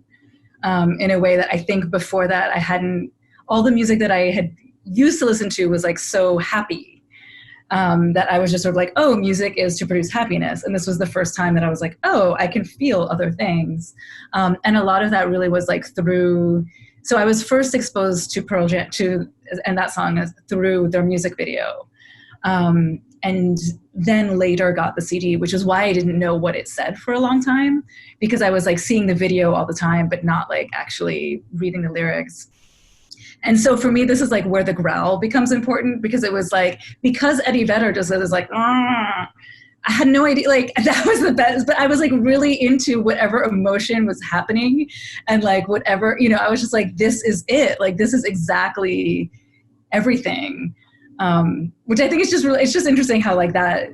in a way that I think before that I hadn't. All the music that I had used to listen to was like so happy. That I was just sort of like, oh, music is to produce happiness. And this was the first time that I was like, oh, I can feel other things. And a lot of that really was like through, so I was first exposed to Pearl Jam, and that song is through their music video. And then later got the CD, which is why I didn't know what it said for a long time, because I was like seeing the video all the time, but not like actually reading the lyrics. And so for me, this is like where the growl becomes important, because it was like, because Eddie Vedder does it, is like, I had no idea, like that was the best, but I was like really into whatever emotion was happening, and like whatever, I was just like, this is it. Like, this is exactly everything. Which I think is just really, it's just interesting how like that,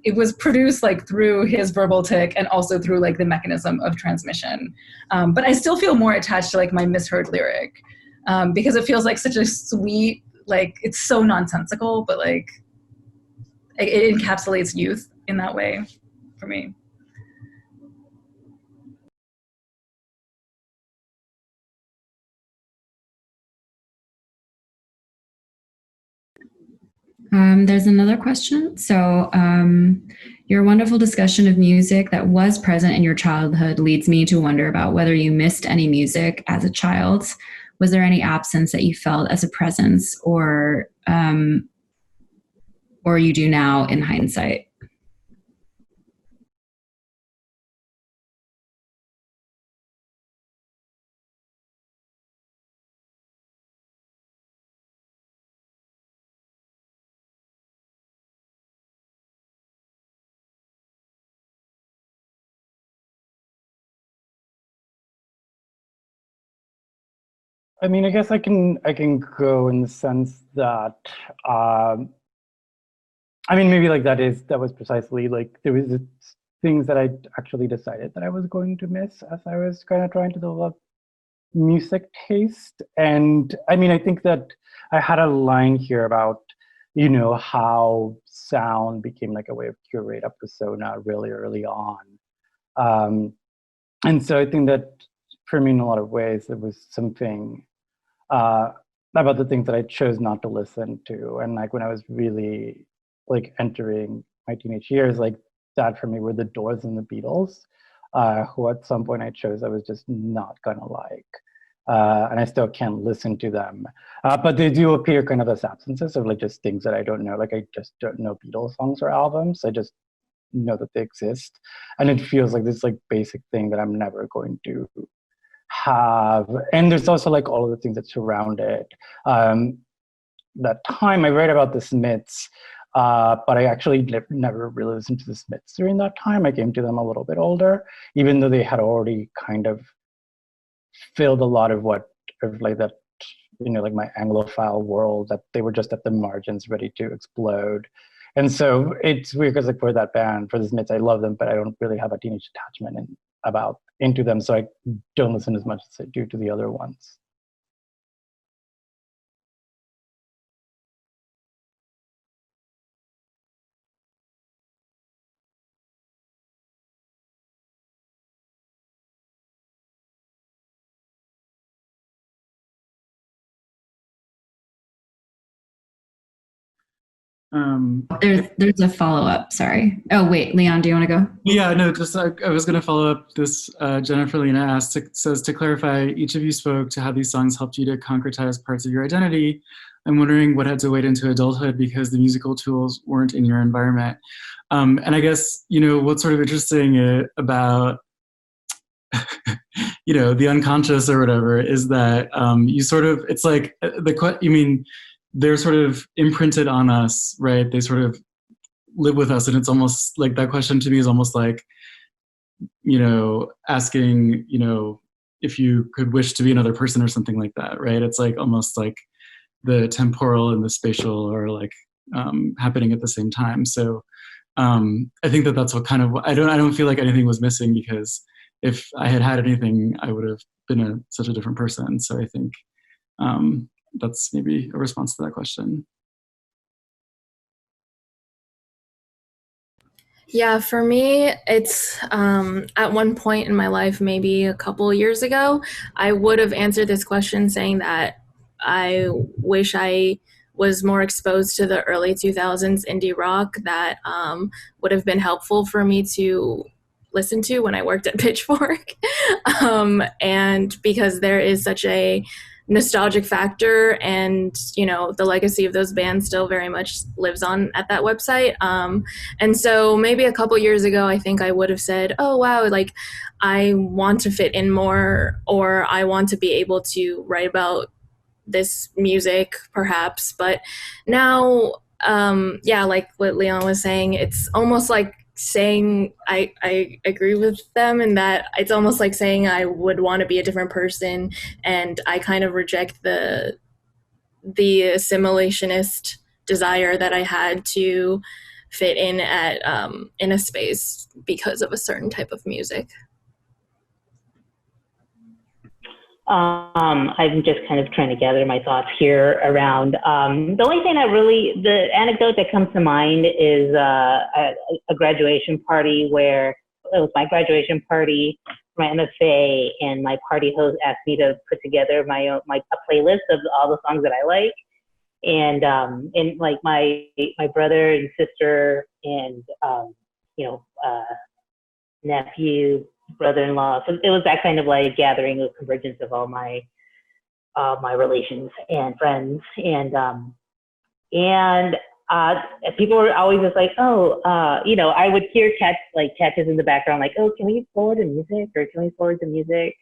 it was produced like through his verbal tick and also through like the mechanism of transmission. But I still feel more attached to like my misheard lyric. Because it feels like such a sweet, like it's so nonsensical, but like it encapsulates youth in that way for me. There's another question. So your wonderful discussion of music that was present in your childhood leads me to wonder about whether you missed any music as a child. Was there any absence that you felt as a presence, or you do now in hindsight? I mean, I guess I can go in the sense that, I mean, maybe like that was precisely like, there was things that I actually decided that I was going to miss as I was kind of trying to develop music taste. And I mean, I think that I had a line here about, you know, how sound became like a way of curate a persona really early on. And so I think that for me, in a lot of ways, there was something about the things that I chose not to listen to. And like when I was really like entering my teenage years, like that for me were the Doors and the Beatles, who at some point I chose I was just not gonna like. And I still can't listen to them. But they do appear kind of as absences of like just things that I don't know. Like I just don't know Beatles songs or albums. I just know that they exist. And it feels like this like basic thing that I'm never going to have. And there's also like all of the things that surround it. That time I read about the Smiths, but I actually never really listened to the Smiths during that time. I came to them a little bit older, even though they had already kind of filled a lot of what of like that, you know, like my Anglophile world, that they were just at the margins ready to explode. And so it's weird because like for that band, for the Smiths, I love them, but I don't really have a teenage attachment into them. So I don't listen as much as I do to the other ones. There's a follow-up, sorry. Oh, wait, Leon, do you want to go? Yeah, no, just I was going to follow up this. Jennifer Lena asked, says, to clarify, each of you spoke to how these songs helped you to concretize parts of your identity. I'm wondering what had to wait into adulthood because the musical tools weren't in your environment. And I guess, you know, what's sort of interesting about, you know, the unconscious or whatever is that you sort of, it's like they're sort of imprinted on us, right? They sort of live with us, and it's almost like that question to me is almost like, you know, asking, you know, if you could wish to be another person or something like that, right? It's like almost like the temporal and the spatial are like happening at the same time. So I think that that's what kind of, I don't feel like anything was missing, because if I had anything, I would have been such a different person. So I think that's maybe a response to that question. Yeah, for me, it's at one point in my life, maybe a couple years ago, I would have answered this question saying that I wish I was more exposed to the early 2000s indie rock that would have been helpful for me to listen to when I worked at Pitchfork. And because there is such a nostalgic factor, and you know, the legacy of those bands still very much lives on at that website. And so maybe a couple years ago, I think I would have said, oh wow, like I want to fit in more, or I want to be able to write about this music perhaps. But now, yeah, like what Leon was saying, it's almost like saying I agree with them in that it's almost like saying I would want to be a different person, and I kind of reject the assimilationist desire that I had to fit in at in a space because of a certain type of music. I'm just kind of trying to gather my thoughts here around, the only thing that really, the anecdote that comes to mind is a graduation party where it was my graduation party for my MFA, and my party host asked me to put together a playlist of all the songs that I like. And like my brother and sister and, you know, nephew, brother-in-law. So it was that kind of like gathering of convergence of all my relations and friends. And people were always just like, oh, you know, I would hear catches in the background, like, oh, can we forward the music, or can we forward the music?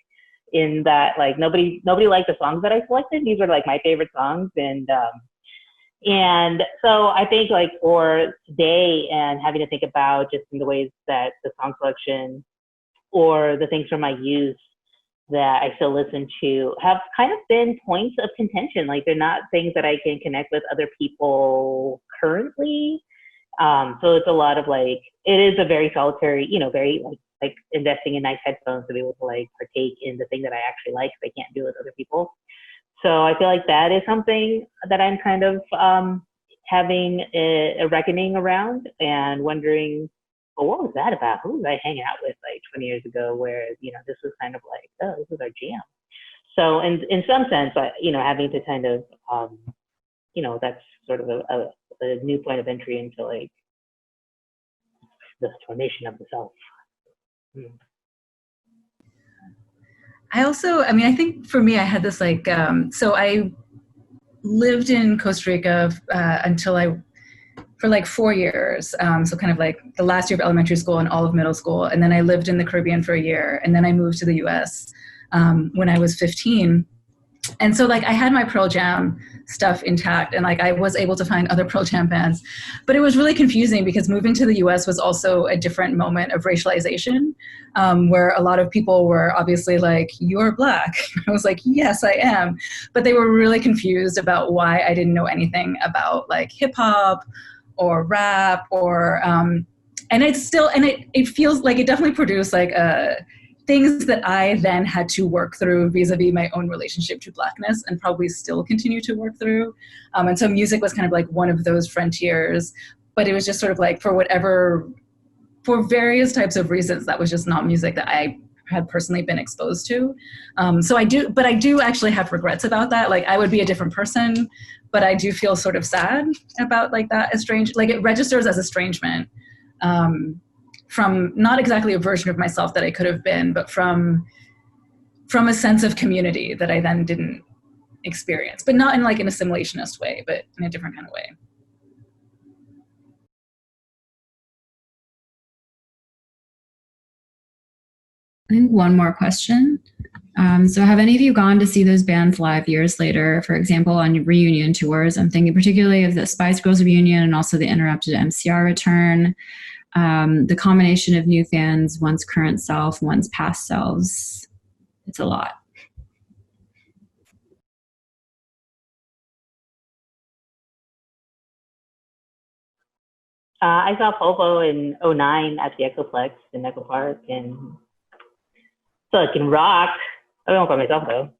In that, like, nobody liked the songs that I selected. These were like my favorite songs. And so I think like for today, and having to think about just in the ways that the song selection or the things from my youth that I still listen to have kind of been points of contention. Like they're not things that I can connect with other people currently. So it's a lot of like, it is a very solitary, you know, very like investing in nice headphones to be able to like partake in the thing that I actually like, because I can't do it with other people. So I feel like that is something that I'm kind of having a reckoning around and wondering, well, what was that about? Who was I hanging out with like 20 years ago where, you know, this was kind of like, oh, this is our jam. So in some sense, you know, having to kind of, you know, that's sort of a new point of entry into like the formation of the self. I mean, I think for me, I had this like, so I lived in Costa Rica for like 4 years. So kind of like the last year of elementary school and all of middle school. And then I lived in the Caribbean for a year. And then I moved to the US when I was 15. And so like I had my Pearl Jam stuff intact, and like I was able to find other Pearl Jam bands, but it was really confusing because moving to the US was also a different moment of racialization, where a lot of people were obviously like, "You're Black." I was like, "Yes, I am," but they were really confused about why I didn't know anything about like hip hop or rap or and it feels like it definitely produced like things that I then had to work through vis-a-vis my own relationship to Blackness, and probably still continue to work through. And so music was kind of like one of those frontiers, but it was just sort of like for various types of reasons, that was just not music that I had personally been exposed to. So I do actually have regrets about that. Like I would be a different person, but I do feel sort of sad about like that like it registers as estrangement. From not exactly a version of myself that I could have been, but from a sense of community that I then didn't experience, but not in like an assimilationist way, but in a different kind of way. I think one more question. So have any of you gone to see those bands live years later, for example, on reunion tours? I'm thinking particularly of the Spice Girls reunion and also the Interrupted MCR return. The combination of new fans, one's current self, one's past selves. It's a lot. I saw Popo in 2009 at the Echoplex in Echo Park, and so it can rock. I don't know by myself though.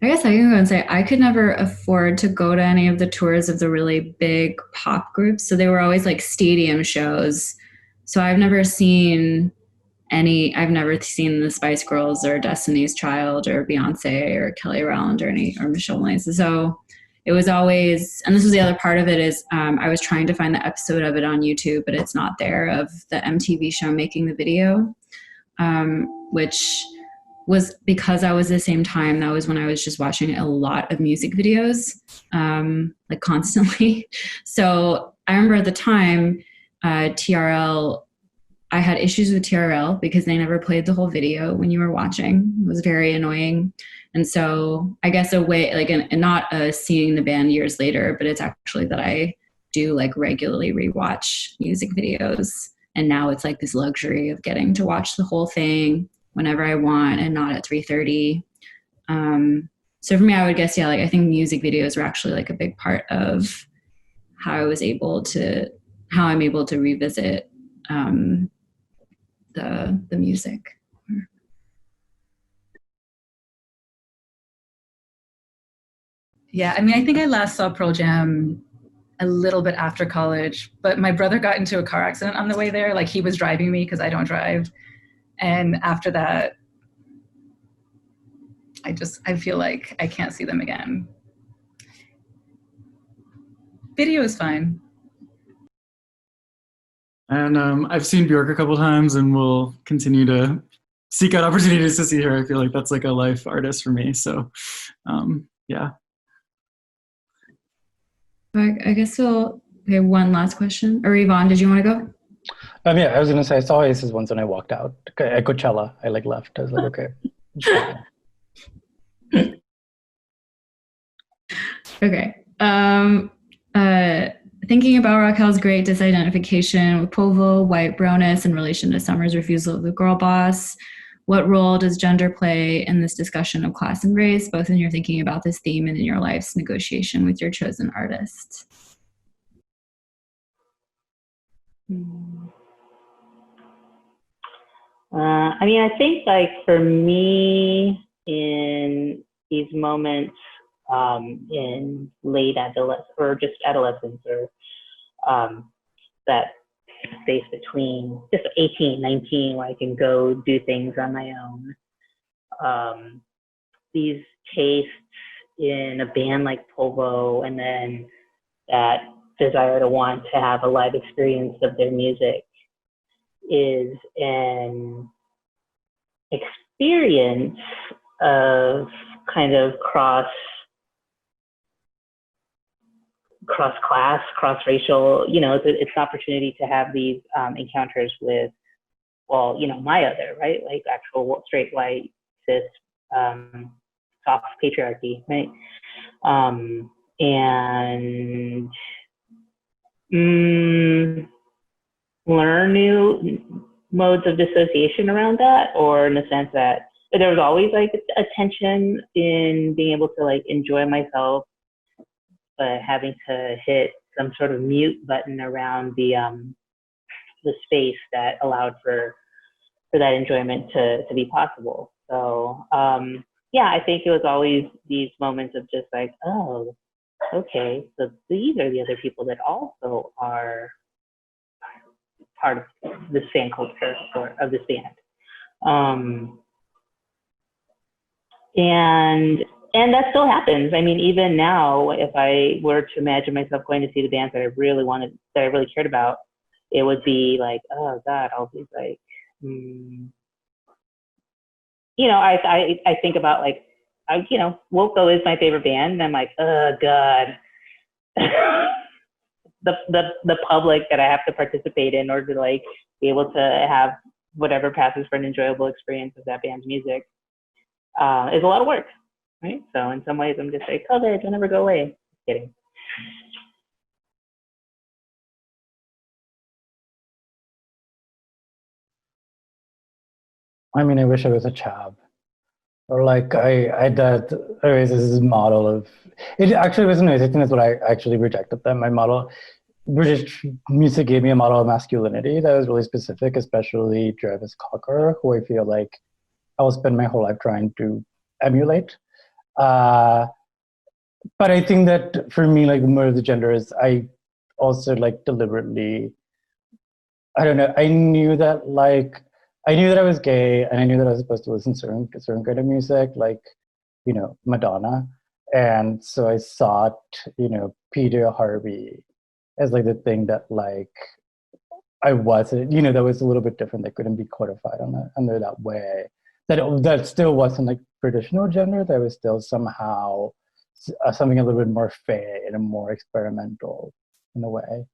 I guess I can go and say I could never afford to go to any of the tours of the really big pop groups. So they were always like stadium shows. So I've never seen the Spice Girls or Destiny's Child or Beyonce or Kelly Rowland or Michelle Williams. So it was always, and this was the other part of it is I was trying to find the episode of it on YouTube, but it's not there, of the MTV show making the video, which was because I was the same time, that was when I was just watching a lot of music videos, like constantly. So I remember at the time, TRL, I had issues with TRL because they never played the whole video when you were watching. It was very annoying. And so I guess a way, like, and not seeing the band years later, but it's actually that I do like regularly rewatch music videos. And now it's like this luxury of getting to watch the whole thing whenever I want and not at 3:30. So for me, I would guess, yeah, like I think music videos were actually like a big part of how I'm able to revisit the music. Yeah, I mean, I think I last saw Pearl Jam a little bit after college, but my brother got into a car accident on the way there. Like he was driving me because I don't drive. And after that, I feel like I can't see them again. Video is fine. And I've seen Bjork a couple times and will continue to seek out opportunities to see her. I feel like that's like a life artist for me. So yeah. I guess we'll okay, one last question. Or Iván, did you want to go? Yeah, I was gonna say I saw Aces once when I walked out at Coachella. I like left. I was like, okay. Okay. thinking about Raquel's great disidentification with Povo, white brownness in relation to Summer's refusal of the girl boss, what role does gender play in this discussion of class and race, both in your thinking about this theme and in your life's negotiation with your chosen artist? I mean, I think like for me in these moments in late adolescence or just adolescence or that space between just 18, 19 where I can go do things on my own. These tastes in a band like Povo and then that desire to want to have a live experience of their music is an experience of kind of cross-class, cross-racial, you know, it's an opportunity to have these encounters with, well, you know, my other, right? Like actual straight, white, cis, soft patriarchy, right? And learn new modes of dissociation around that, or in the sense that there was always like a tension in being able to like enjoy myself, but having to hit some sort of mute button around the space that allowed for that enjoyment to be possible. So yeah, I think it was always these moments of just like, oh, okay, so these are the other people that also are part of this fan culture or of this band. And that still happens. I mean, even now, if I were to imagine myself going to see the bands that I really wanted, that I really cared about, it would be like, oh God, I'll be like, you know, I think about like, you know, Wilco is my favorite band, and I'm like, oh God, the public that I have to participate in order to like be able to have whatever passes for an enjoyable experience of that band's music is a lot of work, right? So in some ways, I'm just like, COVID, don't ever go away. Just kidding. I mean, I wish I was a chab. Or like I did this is model of it actually wasn't nice. I think that's what I actually rejected them. My model, British music gave me a model of masculinity that was really specific, especially Jarvis Cocker, who I feel like I will spend my whole life trying to emulate. But I think that for me, like the more of the gender is I also like deliberately, I don't know, I knew that I was gay, and I knew that I was supposed to listen to certain kind of music, like, you know, Madonna. And so I sought, you know, Peter Harvey as like the thing that like I wasn't, you know, that was a little bit different, that couldn't be codified under that way. That still wasn't like traditional gender, that was still somehow something a little bit more fey and more experimental in a way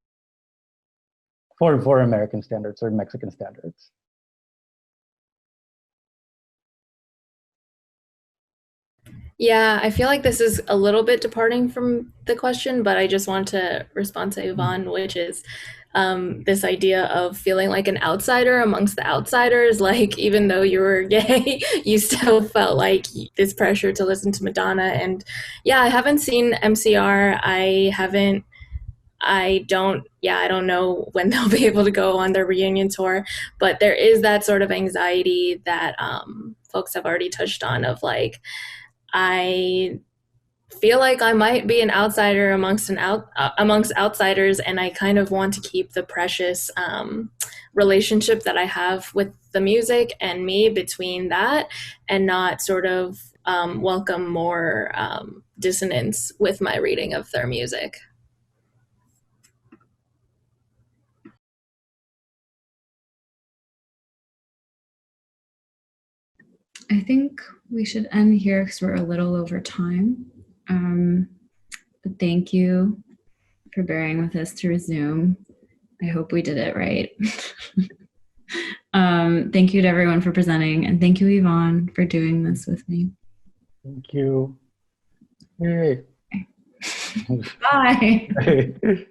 for American standards or Mexican standards. Yeah, I feel like this is a little bit departing from the question, but I just want to respond to Iván, which is this idea of feeling like an outsider amongst the outsiders. Like, even though you were gay, you still felt like this pressure to listen to Madonna. And yeah, I haven't seen MCR. I don't know when they'll be able to go on their reunion tour, but there is that sort of anxiety that folks have already touched on of like, I feel like I might be an outsider amongst outsiders, and I kind of want to keep the precious relationship that I have with the music and me between that, and not sort of welcome more dissonance with my reading of their music. I think we should end here because we're a little over time. But thank you for bearing with us through Zoom. I hope we did it right. Thank you to everyone for presenting, and thank you, Iván, for doing this with me. Thank you. Yay. Bye.